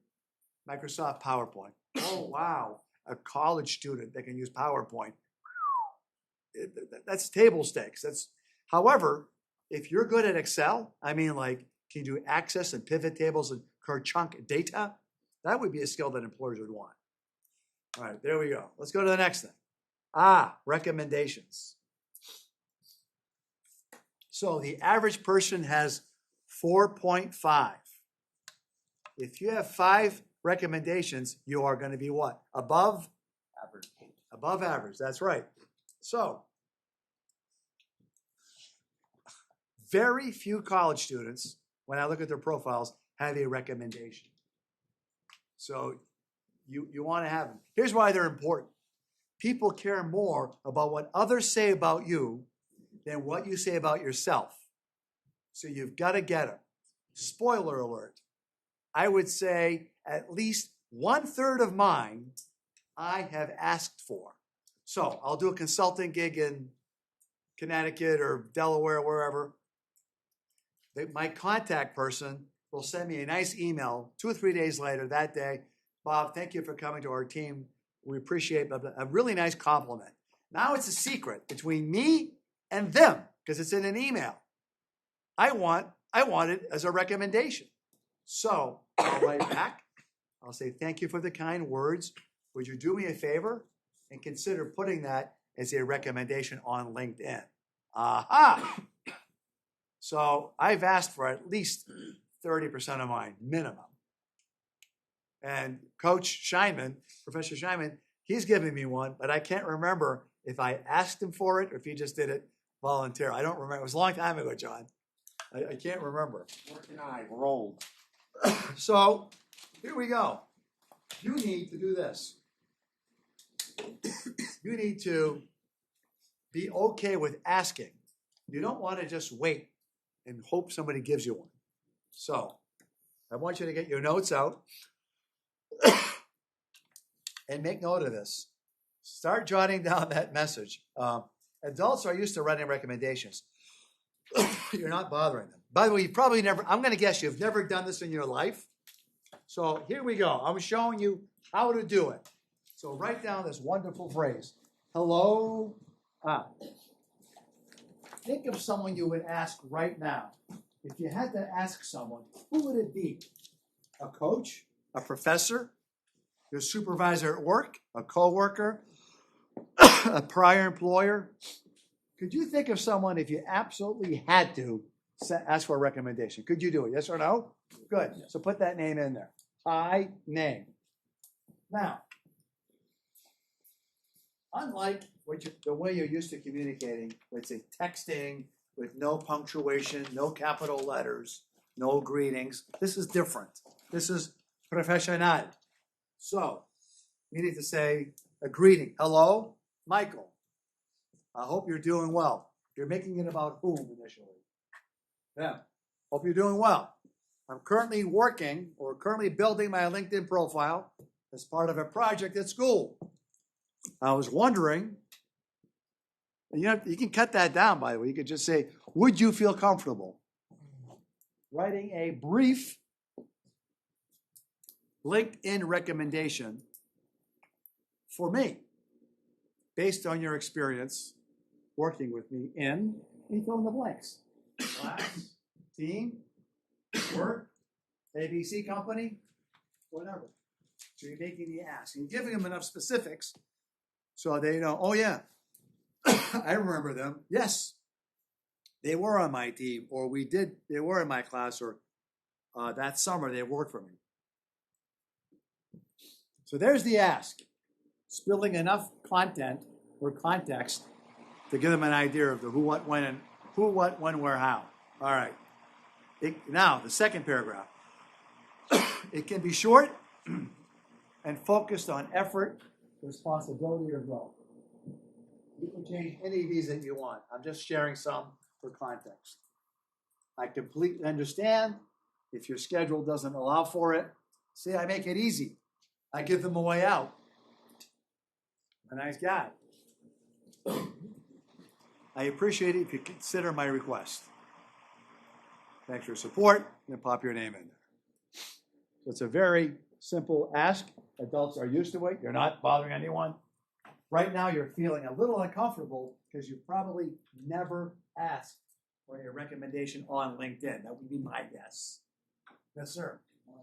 Microsoft PowerPoint. Oh, wow. A college student that can use PowerPoint. That's table stakes. However, if you're good at Excel, I mean, like, can you do access and pivot tables and chunk data? That would be a skill that employers would want. All right, there we go. Let's go to the next thing. Recommendations. So the average person has 4.5. If you have 5 recommendations, you are going to be what? Above average. Above average, that's right. So very few college students, when I look at their profiles, have a recommendation. So you want to have them. Here's why they're important. People care more about what others say about you than what you say about yourself. So you've got to get them. Spoiler alert. I would say at least 1/3 of mine I have asked for. So I'll do a consulting gig in Connecticut or Delaware, wherever. My contact person will send me a nice email 2 or 3 days later that day. Bob, thank you for coming to our team. We appreciate a really nice compliment. Now it's a secret between me and them because it's in an email. I want it as a recommendation. So I'll write back. I'll say, thank you for the kind words. Would you do me a favor and consider putting that as a recommendation on LinkedIn? Aha! So I've asked for at least 30% of mine, minimum. And Coach Scheinman, Professor Scheinman, he's given me one, but I can't remember if I asked him for it or if he just did it voluntarily. I don't remember. It was a long time ago, John. I can't remember. Working eye rolled. So here we go. You need to do this. You need to be okay with asking. You don't want to just wait and hope somebody gives you one. So I want you to get your notes out and make note of this. Start jotting down that message. Adults are used to writing recommendations. You're not bothering them. By the way, you probably never, I'm going to guess you've never done this in your life. So here we go. I'm showing you how to do it. So write down this wonderful phrase. Hello. Think of someone you would ask right now. If you had to ask someone, who would it be? A coach? A professor? Your supervisor at work? A coworker? A prior employer? Could you think of someone if you absolutely had to ask for a recommendation? Could you do it? Yes or no? Good. So put that name in there. Name. Now, unlike the way you're used to communicating, let's say texting with no punctuation, no capital letters, no greetings, this is different. This is professional. So you need to say a greeting. Hello, Michael. I hope you're doing well. You're making it about whom initially? Yeah. Hope you're doing well. I'm currently working or currently building my LinkedIn profile as part of a project at school. I was wondering, you can cut that down, by the way. You could just say, would you feel comfortable writing a brief LinkedIn recommendation for me based on your experience working with me in, you fill in the blanks. Class, team, work, ABC company, whatever. So you're making the ask. And you're giving them enough specifics so they know, oh yeah, I remember them. Yes, they were on my team, or they were in my class, or that summer they worked for me. So there's the ask. Spilling enough content or context to give them an idea of the who, what, when, where, how. All right. Now, the second paragraph. It can be short and focused on effort, responsibility, or growth. You can change any of these that you want. I'm just sharing some for context. I completely understand if your schedule doesn't allow for it. See, I make it easy. I give them a way out. A nice guy. I appreciate it if you consider my request. Thanks for your support. And pop your name in there. So it's a very simple ask. Adults are used to it. You're not bothering anyone. Right now, you're feeling a little uncomfortable because you probably never asked for a recommendation on LinkedIn. That would be my guess. Yes, sir.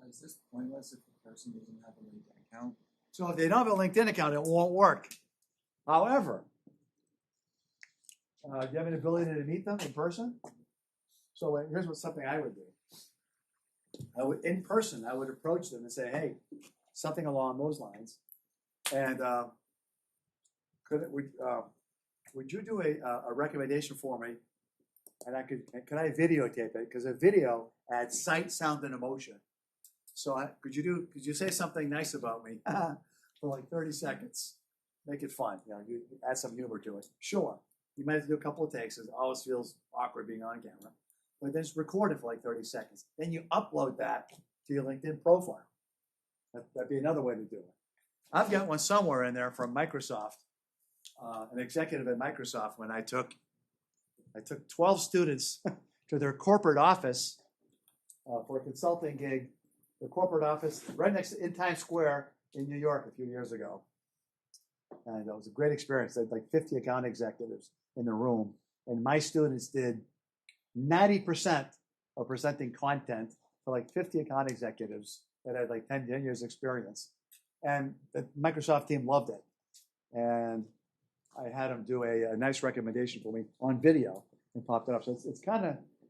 Is this pointless if the person doesn't have a LinkedIn account? So if they don't have a LinkedIn account, it won't work. However, do you have an ability to meet them in person? So here's something I would do. In person, I would approach them and say, hey, something along those lines. And would you do a recommendation for me? And could I videotape it? Because a video adds sight, sound, and emotion. So could you say something nice about me for like 30 seconds? Make it fun. You add some humor to it. Sure. You might have to do a couple of takes. It always feels awkward being on camera. But then just record it for like 30 seconds. Then you upload that to your LinkedIn profile. That'd be another way to do it. I've got one somewhere in there from Microsoft, an executive at Microsoft, when I took 12 students to their corporate office for a consulting gig. The corporate office right next to in Times Square in New York a few years ago. And it was a great experience. They had like 50 account executives in the room. And my students did 90% of presenting content for like 50 account executives that had like 10 years experience. And the Microsoft team loved it. And I had them do a nice recommendation for me on video and popped it up. So it's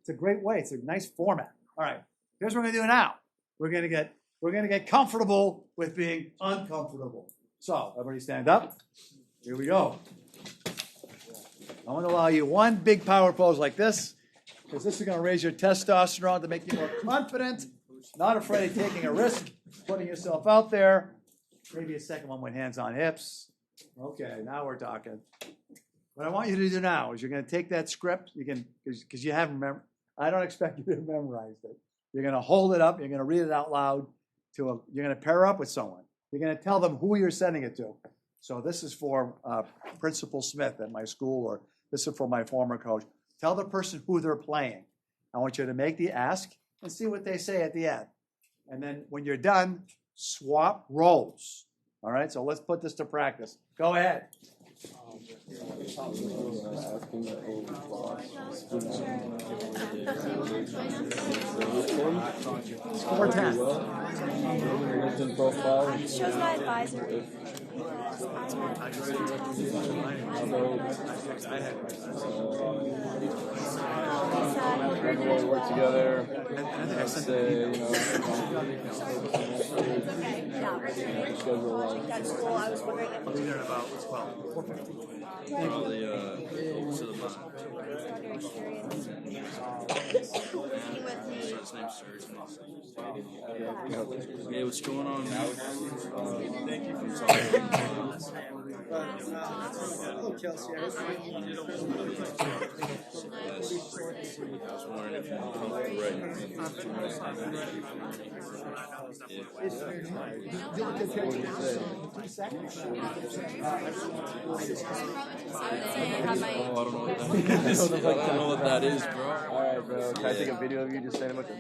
a great way. It's a nice format. All right, here's what we're gonna do now. We're gonna get comfortable with being uncomfortable. So everybody stand up. Here we go. I'm gonna allow you one big power pose like this, because this is gonna raise your testosterone to make you more confident, not afraid of taking a risk, putting yourself out there. Maybe a second one with hands on hips. Okay, now we're talking. What I want you to do now is you're going to take that script. You can, because you haven't remembered. I don't expect you to have memorized it. You're going to hold it up. You're going to read it out loud. You're going to pair up with someone. You're going to tell them who you're sending it to. So this is for Principal Smith at my school, or this is for my former coach. Tell the person who they're playing. I want you to make the ask and see what they say at the end. And then when you're done, swap roles. All right, so let's put this to practice. Go ahead. Score 10. LinkedIn profile. It shows my advisor. When we work together, say, schedule like That's cool. I was wondering if I'll be there in about, what's 4:50. probably to the bottom. His name's Serge. Hey, what's going on? Thank you for talking. Hello, Kelsey. Do it to pictures. 2 seconds. I have my. Oh, I don't know what that is. I don't know what that is, bro. Alright, bro. Can I take a video of you just saying a bunch of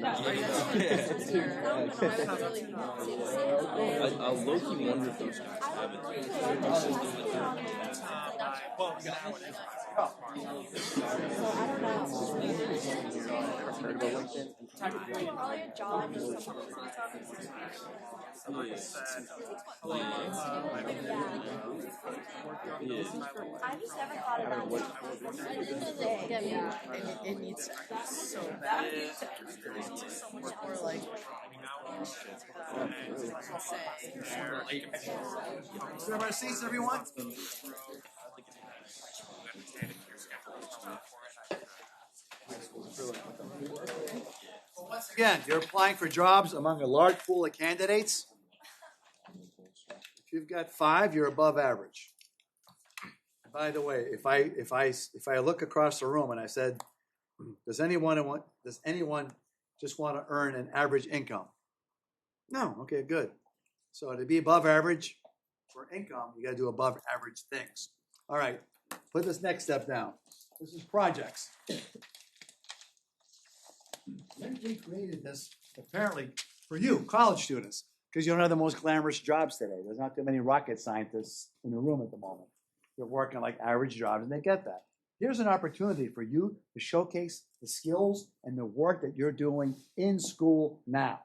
I low-key wonder if those guys have it. Heard about LinkedIn? All your jobs. I just never thought about it. It needs so bad. It's so much more like Grab our seats, everyone. Once again, you're applying for jobs among a large pool of candidates. If you've got 5, you're above average. By the way, if I look across the room and I said, does anyone just want to earn an average income? No. Okay, good. So to be above average for income, you got to do above average things. All right, put this next step down. This is projects. We created this apparently for you, college students, because you don't have the most glamorous jobs today. There's not too many rocket scientists in the room at the moment. They're working like average jobs, and they get that. Here's an opportunity for you to showcase the skills and the work that you're doing in school now.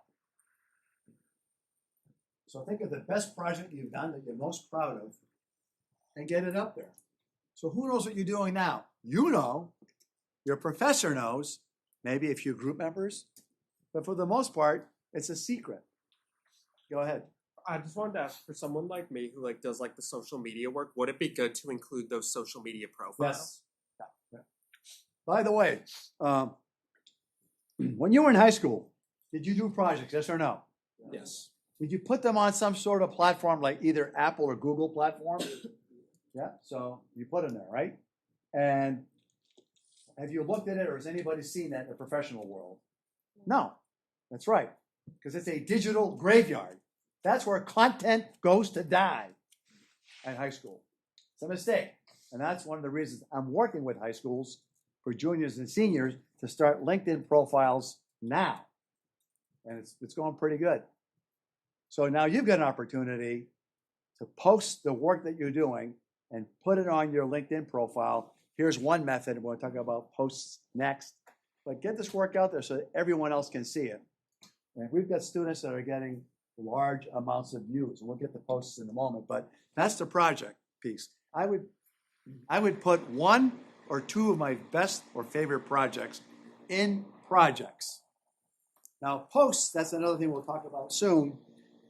So think of the best project you've done that you're most proud of and get it up there. So who knows what you're doing now? You know, your professor knows, maybe a few group members, but for the most part, it's a secret. Go ahead. I just wanted to ask, for someone like me who does the social media work, would it be good to include those social media profiles? Yes. Yeah. By the way, when you were in high school, did you do projects, yes or no? Yes. Did you put them on some sort of platform like either Apple or Google platform? Yeah, so you put them there, right? And have you looked at it or has anybody seen that in the professional world? No, that's right, because it's a digital graveyard. That's where content goes to die at high school. It's a mistake. And that's one of the reasons I'm working with high schools for juniors and seniors to start LinkedIn profiles now. And it's going pretty good. So now you've got an opportunity to post the work that you're doing and put it on your LinkedIn profile. Here's one method, and we'll talk about posts next. But get this work out there so that everyone else can see it. And we've got students that are getting large amounts of views, and we'll get the posts in a moment. But that's the project piece. I would put 1 or 2 of my best or favorite projects in projects. Now, posts, that's another thing we'll talk about soon.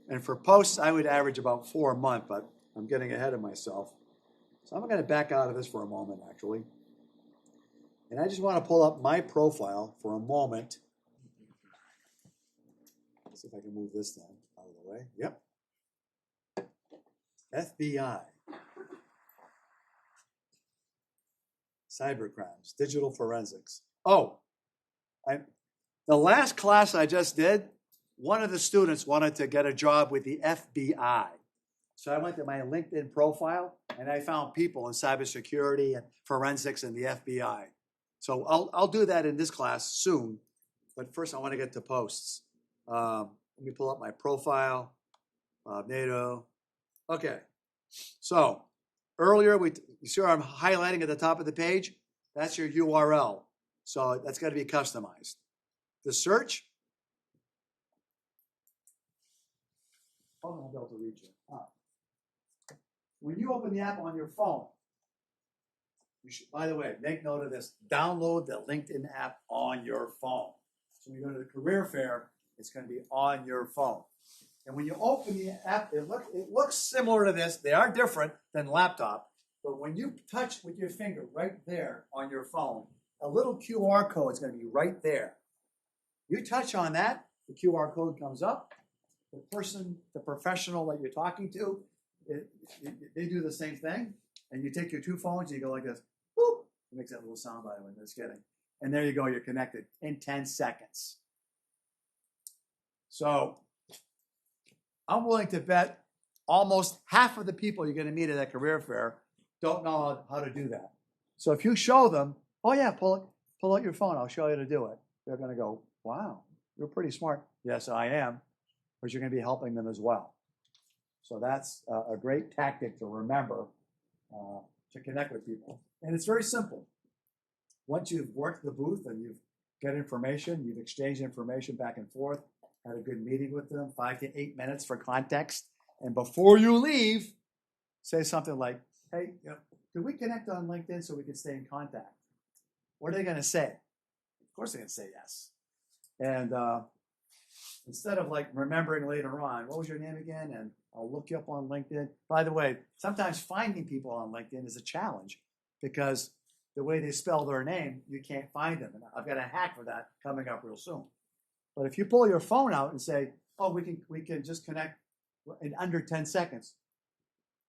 And for posts, I would average about 4 a month, but I'm getting ahead of myself. So I'm going to back out of this for a moment, actually. And I just want to pull up my profile for a moment. Let's see if I can move this down out of the way. Yep. FBI. Cybercrimes, digital forensics. Oh, the last class I just did, one of the students wanted to get a job with the FBI. So I went to my LinkedIn profile and I found people in cybersecurity and forensics and the FBI. So I'll do that in this class soon. But first I want to get to posts. Let me pull up my profile. Bob Nato. Okay. So earlier, you see where I'm highlighting at the top of the page? That's your URL. So that's got to be customized. The search. Oh, I'll be able to reach it. When you open the app on your phone, you should, by the way, make note of this. Download the LinkedIn app on your phone. So when you go to the career fair, it's going to be on your phone. And when you open the app, it looks similar to this. They are different than laptop. But when you touch with your finger right there on your phone, a little QR code is going to be right there. You touch on that, the QR code comes up. The person, the professional that you're talking to, they do the same thing, and you take your two phones, and you go like this, boop, it makes that little sound by the way, just kidding. And there you go, you're connected in 10 seconds. So I'm willing to bet almost half of the people you're going to meet at that career fair don't know how to do that. So if you show them, oh yeah, pull out your phone, I'll show you how to do it. They're going to go, wow, you're pretty smart. Yes, I am. But you're going to be helping them as well. So that's a great tactic to remember to connect with people. And it's very simple. Once you've worked the booth and you've got information, you've exchanged information back and forth, had a good meeting with them, 5 to 8 minutes for context. And before you leave, say something like, hey, could we connect on LinkedIn so we can stay in contact? What are they going to say? Of course they're going to say yes. And instead of like remembering later on, what was your name again? And I'll look you up on LinkedIn. By the way, sometimes finding people on LinkedIn is a challenge because the way they spell their name, you can't find them. And I've got a hack for that coming up real soon. But if you pull your phone out and say, oh, we can just connect in under 10 seconds,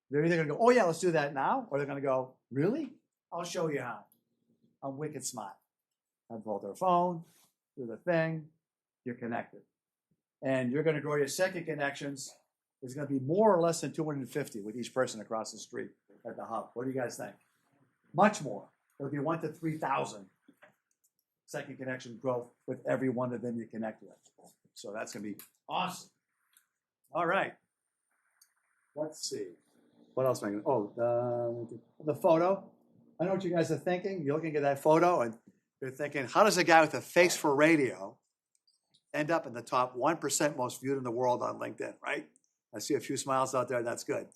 they're either going to go, oh, yeah, let's do that now. Or they're going to go, really? I'll show you how. I'm wicked smart. I pull their phone, do the thing, you're connected. And you're going to grow your second connections. It's going to be more or less than 250 with each person across the street at the hub. What do you guys think? Much more. It'll be 1 to 3,000 second connection growth with every one of them you connect with. So that's going to be awesome. All right. Let's see. What else am I going to? Oh, the photo. I know what you guys are thinking. You're looking at that photo and you're thinking, how does a guy with a face for radio end up in the top 1% most viewed in the world on LinkedIn, right? I see a few smiles out there. That's good.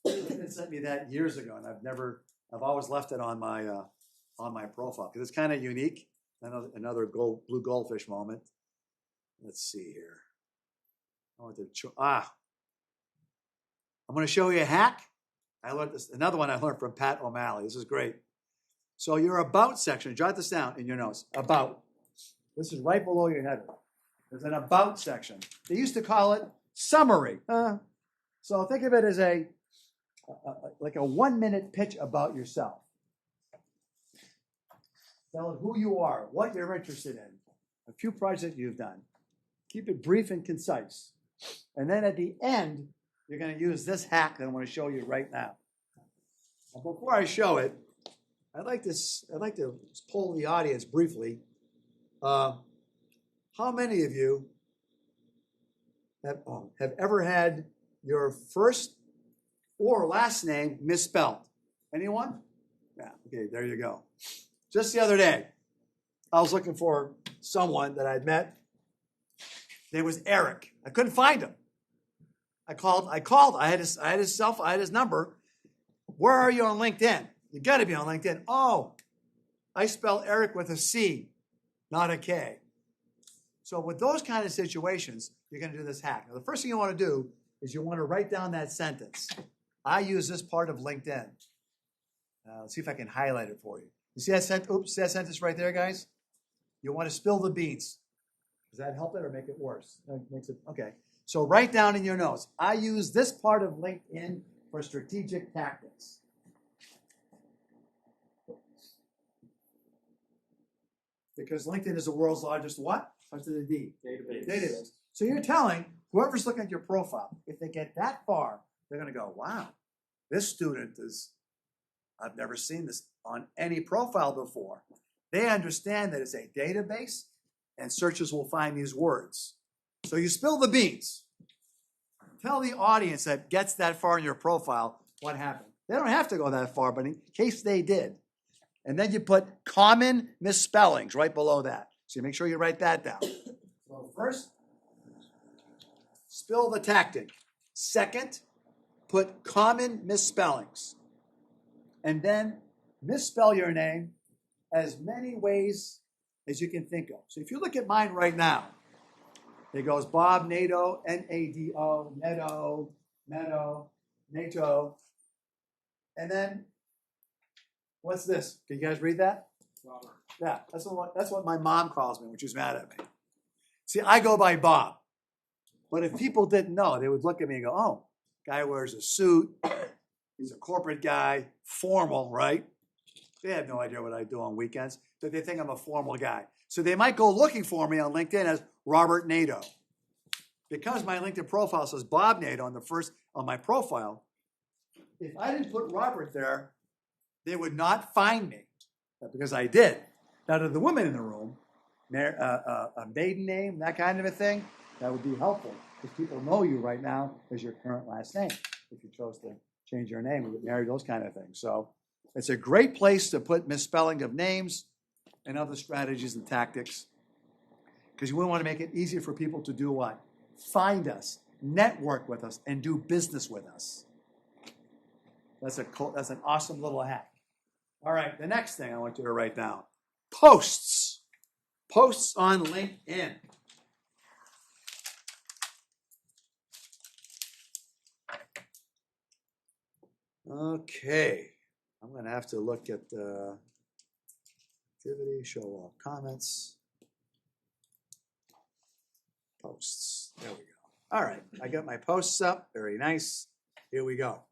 LinkedIn sent me that years ago, and I've always left it on my profile because it's kind of unique. Another blue goldfish moment. Let's see here. I'm going to show you a hack. I learned this. Another one I learned from Pat O'Malley. This is great. So your about section, jot this down in your notes. About. This is right below your header. There's an about section. They used to call it summary. So think of it as like a 1-minute pitch about yourself. Tell it who you are, what you're interested in, a few projects you've done. Keep it brief and concise. And then at the end, you're going to use this hack that I'm going to show you right now. And before I show it, I'd like to poll the audience briefly. How many of you have ever had your first or last name misspelled? Anyone? Yeah, okay, there you go. Just the other day, I was looking for someone that I'd met. Name was Eric. I couldn't find him. I called. I had his number. Where are you on LinkedIn? You got to be on LinkedIn. Oh, I spell Eric with a C, not a K. So with those kind of situations, you're going to do this hack. Now, the first thing you want to do is you want to write down that sentence. I use this part of LinkedIn. Let's see if I can highlight it for you. You see that sentence? Oops, see that sentence right there, guys? You want to spill the beans. Does that help it or make it worse? Makes it okay. So write down in your notes. I use this part of LinkedIn for strategic tactics. Because LinkedIn is the world's largest what? What's the D? Database. So you're telling whoever's looking at your profile, if they get that far, they're going to go, wow, this student is, I've never seen this on any profile before. They understand that it's a database and searchers will find these words. So you spill the beans. Tell the audience that gets that far in your profile what happened. They don't have to go that far, but in case they did. And then you put common misspellings right below that. So you make sure you write that down. So first, spill the tactic. Second, put common misspellings. And then misspell your name as many ways as you can think of. So if you look at mine right now, it goes Bob Nadeau, N-A-D-O, Meadow, NATO. And then, what's this? Can you guys read that? Robert. Yeah, that's what my mom calls me when she's mad at me. See, I go by Bob. But if people didn't know, they would look at me and go, oh, Guy wears a suit. He's a corporate guy, formal, right? They have no idea what I do on weekends, but they think I'm a formal guy. So they might go looking for me on LinkedIn as Robert Nadeau. Because my LinkedIn profile says Bob Nadeau on my profile, if I didn't put Robert there, they would not find me. Because I did. Now, to the women in the room, a maiden name, that kind of a thing, that would be helpful. Because people know you right now as your current last name. If you chose to change your name or get married, those kind of things. So it's a great place to put misspelling of names and other strategies and tactics. Because you want to make it easier for people to do what? Find us, network with us, and do business with us. That's an awesome little hack. All right, the next thing I want you to write down. Posts. Posts on LinkedIn. Okay. I'm going to have to look at activity, show all comments. Posts. There we go. All right. I got my posts up. Very nice. Here we go.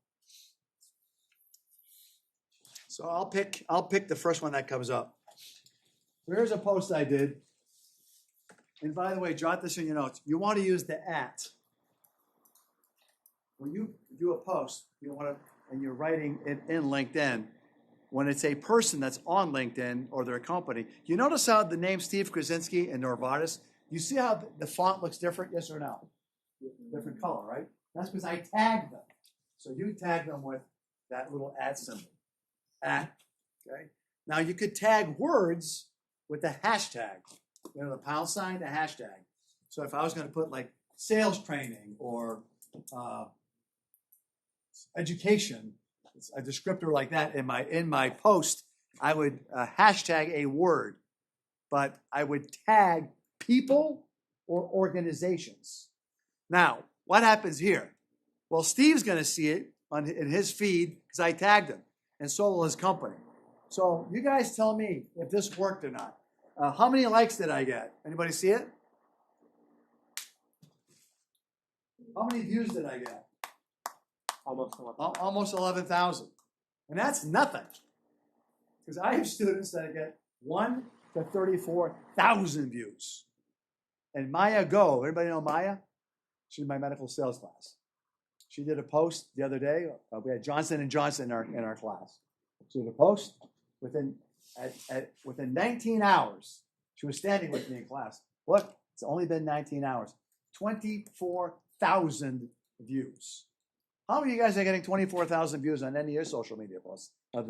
So I'll pick the first one that comes up. Here's a post I did. And by the way, jot this in your notes. You want to use the @ when you do a post. You want to, and you're writing it in LinkedIn. When it's a person that's on LinkedIn or their company, you notice how the name Steve Krasinski and Novartis. You see how the font looks different? Yes or no? Different color, right? That's because I tagged them. So you tag them with that little @ symbol. Okay. Now you could tag words with the hashtag. You know, the pound sign, the hashtag. So if I was going to put like sales training or education, a descriptor like that in my post, I would hashtag a word, but I would tag people or organizations. Now, what happens here? Well, Steve's going to see it in his feed because I tagged him, and so will his company. So you guys tell me if this worked or not. How many likes did I get? Anybody see it? How many views did I get? Almost 11,000. And that's nothing. Because I have students that get 1 to 34,000 views. And Maya Go, everybody know Maya? She's in my medical sales class. She did a post the other day. We had Johnson & Johnson in our class. She did a post within 19 hours. She was standing with me in class. Look, it's only been 19 hours. 24,000 views. How many of you guys are getting 24,000 views on any of your social media posts? So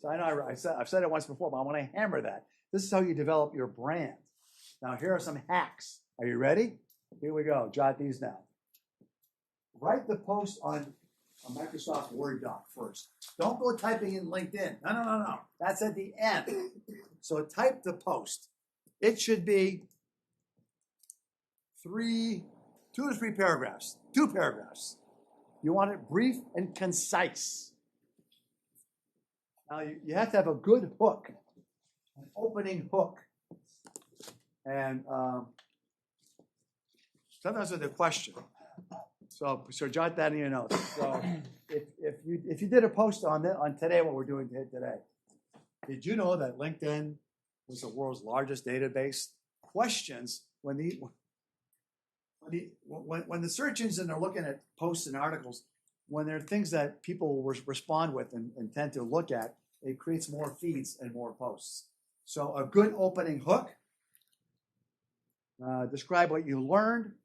I know I've said it once before, but I want to hammer that. This is how you develop your brand. Now, here are some hacks. Are you ready? Here we go. Jot these down. Write the post on a Microsoft Word doc first. Don't go typing in LinkedIn. No. That's at the end. So type the post. It should be 2 to 3 paragraphs. 2 paragraphs. You want it brief and concise. Now, you have to have a good hook, an opening hook. And sometimes with a question. So jot that in your notes. So if you did a post on today, what we're doing today, did you know that LinkedIn was the world's largest database? Questions when the search engines are looking at posts and articles, when there are things that people will respond with and tend to look at, it creates more feeds and more posts. So a good opening hook. Describe what you learned,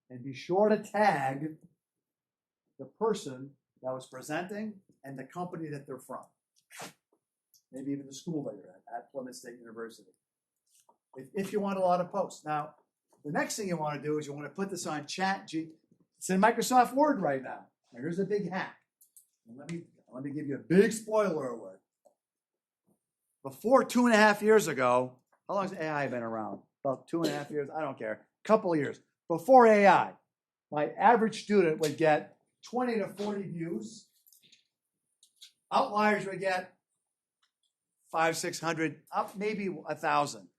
and be sure to tag the person that was presenting and the company that they're from. Maybe even the school that you're at Plymouth State University. If you want a lot of posts. Now, the next thing you want to do is you want to put this on It's in Microsoft Word right now. Now here's a big hack. And let me give you a big spoiler alert. Before 2.5 years ago, how long has AI been around? About 2.5 years? I don't care. Couple of years. Before AI, my average student would get 20 to 40 views. Outliers would get 500, 600, up maybe 1,000.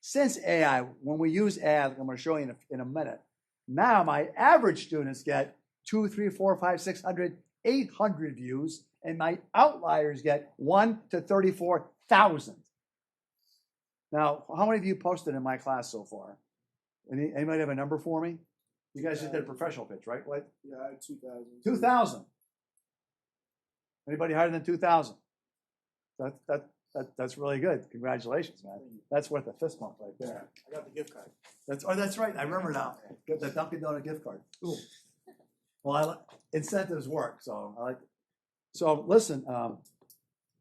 Since AI, when we use AI, like I'm going to show you in a minute, Now my average students get 2, 3, 4, 5, 600, 800 views, and my outliers get 1 to 34,000. Now, how many of you posted in my class so far? Anybody have a number for me? You guys just did a professional pitch, right? What? Yeah, I had 2,000. 2,000. Anybody higher than 2,000? That's really good. Congratulations, man. That's worth a fist bump right there. I got the gift card. That's right. I remember now. Get the Dunkin' Donut gift card. Ooh. Well, incentives work, so I like it. So listen,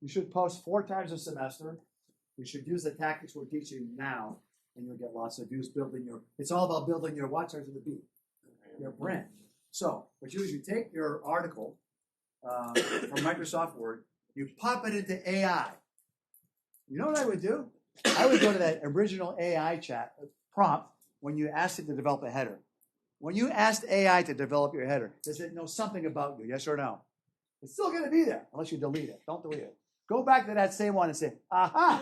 you should post 4 times a semester. You should use the tactics we're teaching now, and you'll get lots of views. It's all about building your watch to the beat, your brand. So what you do is you take your article from Microsoft Word, you pop it into AI. You know what I would do? I would go to that original AI chat prompt when you asked it to develop a header. When you asked AI to develop your header, does it know something about you? Yes or no? It's still going to be there unless you delete it. Don't delete it. Go back to that same one and say, aha,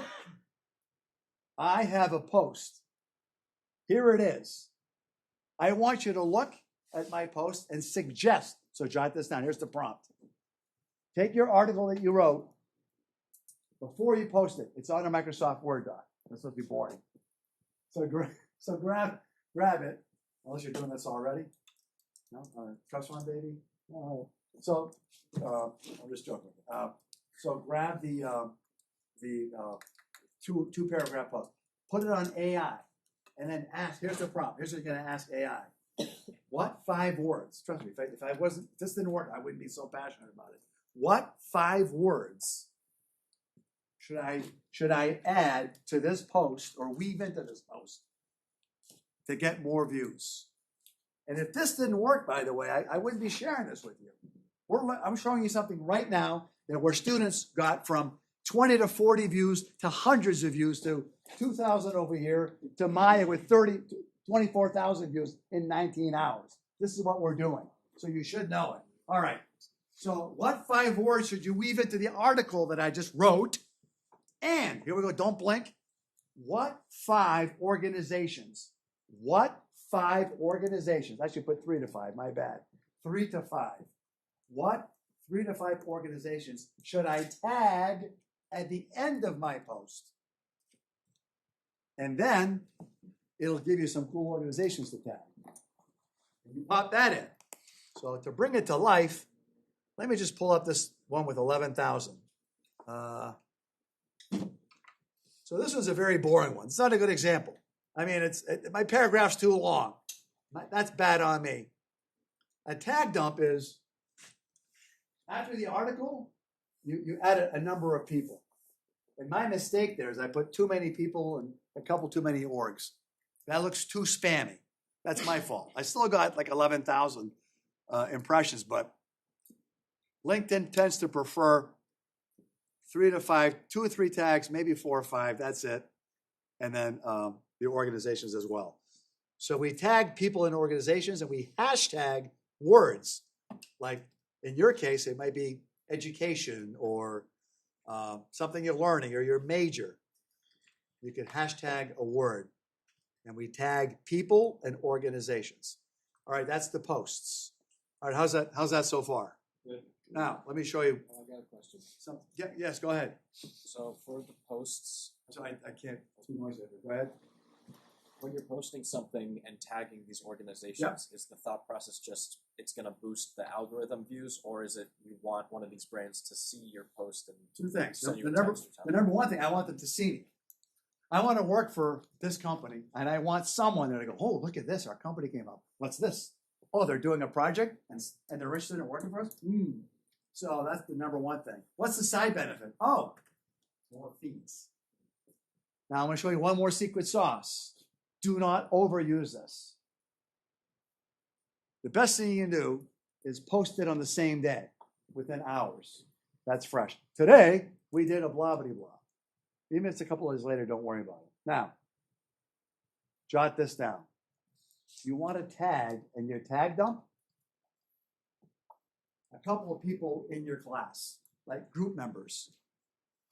I have a post. Here it is. I want you to look at my post and suggest. So jot this down. Here's the prompt. Take your article that you wrote before you post it. It's on a Microsoft Word doc. That's supposed to be boring. So grab it. Unless you're doing this already. No? All right. Trust fund, baby. No. So I'm just joking. So grab the two paragraph post. Put it on AI, and then ask. Here's the prompt. Here's what you're going to ask AI. What 5 words? Trust me. If this didn't work, I wouldn't be so passionate about it. What 5 words should I add to this post or weave into this post to get more views? And if this didn't work, by the way, I wouldn't be sharing this with you. I'm showing you something right now that where students got from 20 to 40 views to hundreds of views to 2,000 over here to Maya with 24,000 views in 19 hours. This is what we're doing. So you should know it. All right. So what 5 words should you weave into the article that I just wrote? And here we go. Don't blink. What 5 organizations? What 5 organizations? I should put 3 to 5. My bad. 3 to 5. What 3 to 5 organizations should I tag at the end of my post? And then it'll give you some cool organizations to tag. You pop that in. So to bring it to life, let me just pull up this one with 11,000. So this was a very boring one. It's not a good example. I mean, my paragraph's too long. That's bad on me. A tag dump is, after the article, you add a number of people. And my mistake there is I put too many people and a couple too many orgs. That looks too spammy. That's my fault. I still got like 11,000 impressions, but LinkedIn tends to prefer 3 to 5, 2 or 3 tags, maybe 4 or 5. That's it. And then the organizations as well. So we tag people in organizations and we hashtag words. Like in your case, it might be education or something you're learning or your major. You could hashtag a word. And we tag people and organizations. All right, that's the posts. All right, how's that so far? Good. Now, let me show you. I got a question. Yes, go ahead. So for the posts, So I can't too noisy. Go ahead. when you're posting something and tagging these organizations, is the thought process just it's going to boost the algorithm views, or is it you want one of these brands to see your post and 2 things. send you The a number, text or the number one thing, I want them to see me. I want to work for this company, and I want someone there to go, oh, look at this. Our company came up. What's this? Oh, they're doing a project, and they're interested in working for us? So that's the number one thing. What's the side benefit? Oh, more fees. Now I'm going to show you one more secret sauce. Do not overuse this. The best thing you can do is post it on the same day, within hours. That's fresh. Today, we did a blah, blah, blah. Even if it's a couple of days later, don't worry about it. Now, jot this down. You want to tag in your tag dump a couple of people in your class, like group members.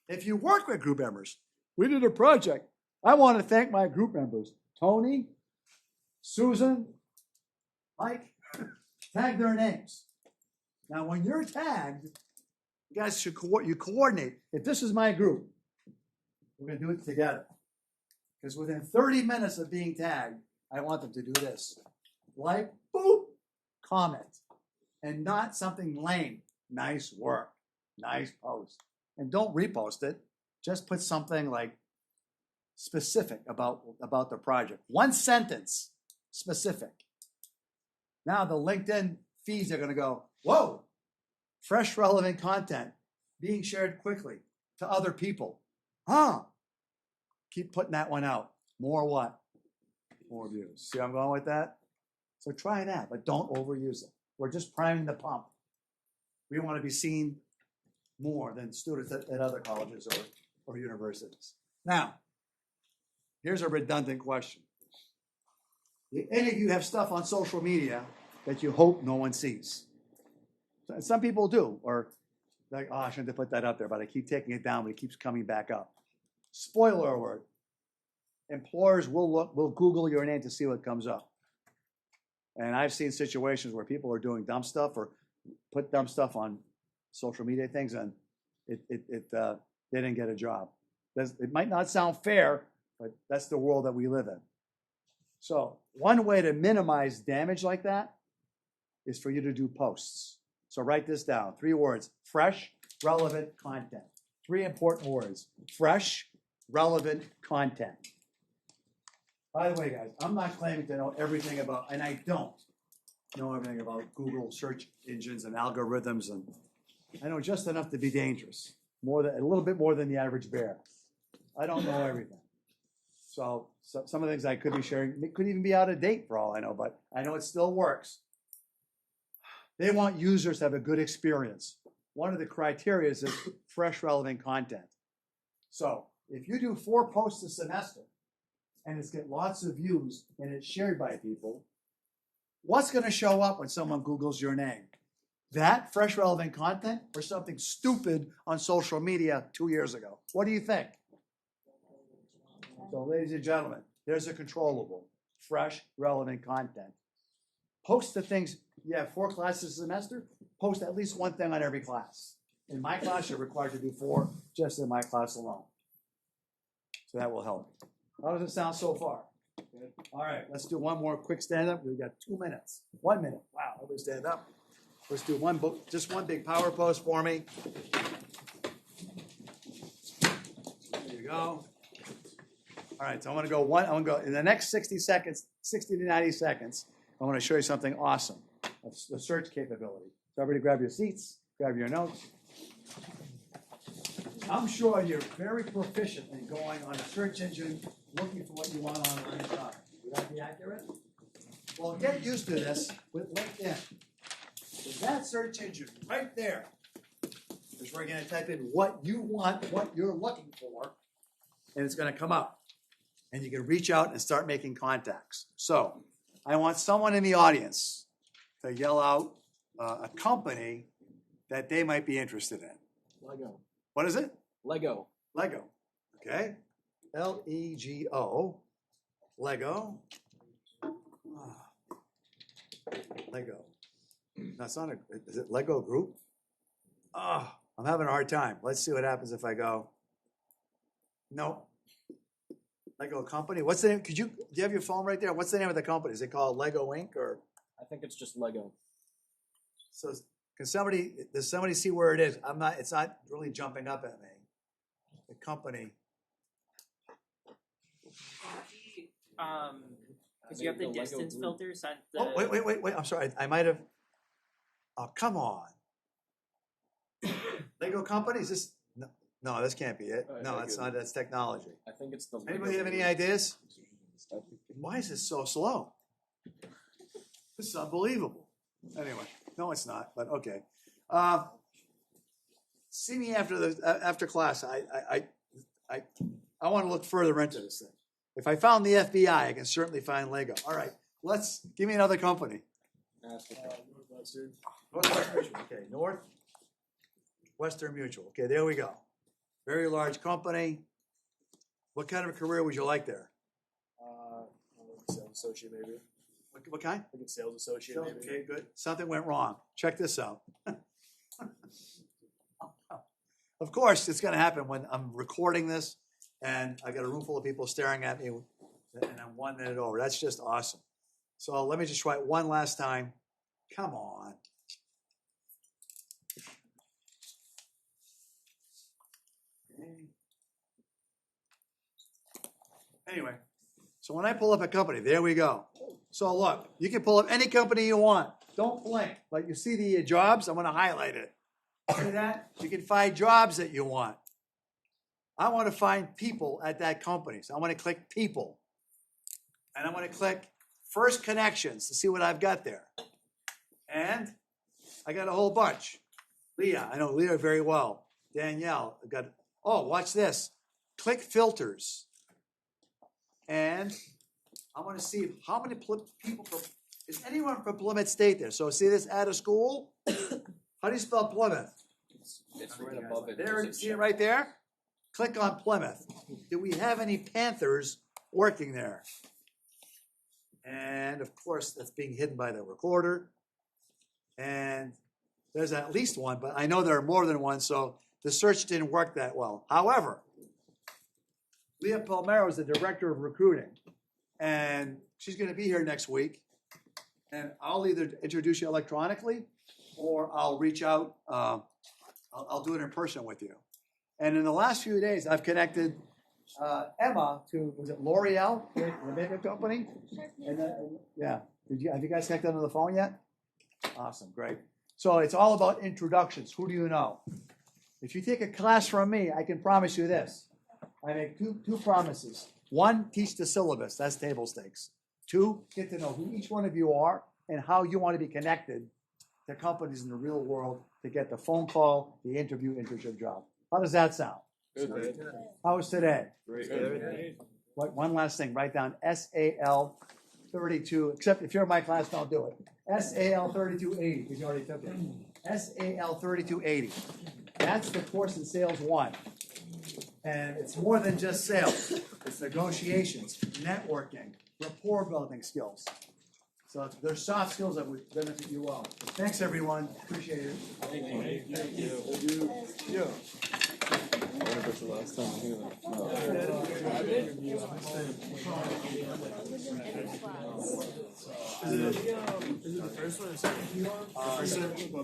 If you work with group members, we did a project. I want to thank my group members, Tony, Susan, like, tag their names. Now, when you're tagged, you guys should coordinate. If this is my group, we're going to do it together. Because within 30 minutes of being tagged, I want them to do this. Like, boop, comment. And not something lame. Nice work. Nice post. And don't repost it. Just put something like specific about the project. One sentence, specific. Now the LinkedIn feeds are going to go, whoa, fresh, relevant content being shared quickly to other people. Keep putting that one out. More what? More views. See where I'm going with that? So try that, but don't overuse it. We're just priming the pump. We want to be seen more than students at other colleges or universities. Now, here's a redundant question. Do any of you have stuff on social media that you hope no one sees? Some people do, or like, oh, I shouldn't have put that up there, but I keep taking it down, but it keeps coming back up. Spoiler alert. Employers will Google your name to see what comes up. And I've seen situations where people are doing dumb stuff or put dumb stuff on social media things, and they didn't get a job. It might not sound fair, but that's the world that we live in. So one way to minimize damage like that is for you to do posts. So write this down. 3 words: fresh, relevant content. 3 important words: fresh, relevant content. By the way, guys, I'm not claiming to know everything about, and I don't know everything about Google search engines and algorithms, and I know just enough to be dangerous. A little bit more than the average bear. I don't know everything. So some of the things I could be sharing could even be out of date for all I know, but I know it still works. They want users to have a good experience. One of the criteria is fresh, relevant content. So if you do 4 posts a semester and it's got lots of views and it's shared by people, what's going to show up when someone Googles your name? That fresh, relevant content or something stupid on social media 2 years ago? What do you think? So, ladies and gentlemen, there's a controllable, fresh, relevant content. Post the things. You have 4 classes a semester, post at least 1 thing on every class. In my class, you're required to do 4 just in my class alone. So that will help. How does it sound so far? Good. All right, let's do one more quick stand-up. We've got 2 minutes. 1 minute. Wow, everybody stand up. Let's do just one big power pose for me. There you go. All right, so I'm going to go in the next 60 to 90 seconds, I want to show you something awesome. The search capability. So everybody grab your seats, grab your notes. I'm sure you're very proficient in going on a search engine, looking for what you want online shopping. Would that be accurate? Well, get used to this with LinkedIn. With that search engine right there is where you're going to type in what you want, what you're looking for, and it's going to come up. And you can reach out and start making contacts. So I want someone in the audience to yell out a company that they might be interested in. Lego. What is it? Lego. Lego. Okay. Lego. Lego. Lego. That's not is it Lego Group? I'm having a hard time. Let's see what happens if I go. No. Lego Company. What's the name? Do you have your phone right there? What's the name of the company? Is it called Lego Inc. or? I think it's just Lego. So does somebody see where it is? It's not really jumping up at me. The company. Because you have the Lego distance Group. filters on the. Oh, wait. I'm sorry. I might have. Oh, come on. Lego Company? Is this? No, this can't be it. No, that's not. That's technology. I think it's the. Anybody have any ideas? Why is this so slow? This is unbelievable. Anyway, no, it's not. But okay. See me after class. I want to look further into this thing. If I found the FBI, I can certainly find Lego. All right, give me another company. Northwestern. Northwestern Mutual. Okay, Northwestern Mutual. Okay, there we go. Very large company. What kind of a career would you like there? Sales associate maybe. What kind? Like a sales associate, maybe. Okay, good. Something went wrong. Check this out. Of course, it's going to happen when I'm recording this and I got a room full of people staring at me and I'm 1 minute over. That's just awesome. So let me just try it one last time. Come on. Anyway, so when I pull up a company, there we go. So look, you can pull up any company you want. Don't blink. Like you see the jobs, I'm going to highlight it. See that? You can find jobs that you want. I want to find people at that company. So I want to click people. And I want to click first connections to see what I've got there. And I got a whole bunch. Leah, I know Leah very well. Danielle, I got, oh, watch this. Click filters. And I want to see how many people from, is anyone from Plymouth State there? So see this out of school? How do you spell Plymouth? It's right above it. There, Does it see it show- right there? Click on Plymouth. Do we have any Panthers working there? And of course, that's being hidden by the recorder. And there's at least one, but I know there are more than one, so the search didn't work that well. However, Leah Palmero is the director of recruiting, and she's going to be here next week. And I'll either introduce you electronically, or I'll reach out. I'll do it in person with you. And in the last few days, I've connected Emma to, was it L'Oreal, the makeup company? And yeah, have you guys connected on the phone yet? Awesome, great. So it's all about introductions. Who do you know? If you take a class from me, I can promise you this. I make two promises. One, teach the syllabus. That's table stakes. Two, get to know who each one of you are and how you want to be connected to companies in the real world to get the phone call, the interview, internship job. How does that sound? Good. How was today? Great. One last thing. Write down SAL 32, except if you're in my class, don't do it. SAL 3280, because you already took it. SAL 3280. That's the course in Sales 1. And it's more than just sales. It's negotiations, networking, rapport building skills. So there's soft skills that would benefit you well. Thanks, everyone. Appreciate it. Thank you. Yeah. Is it the first one or second?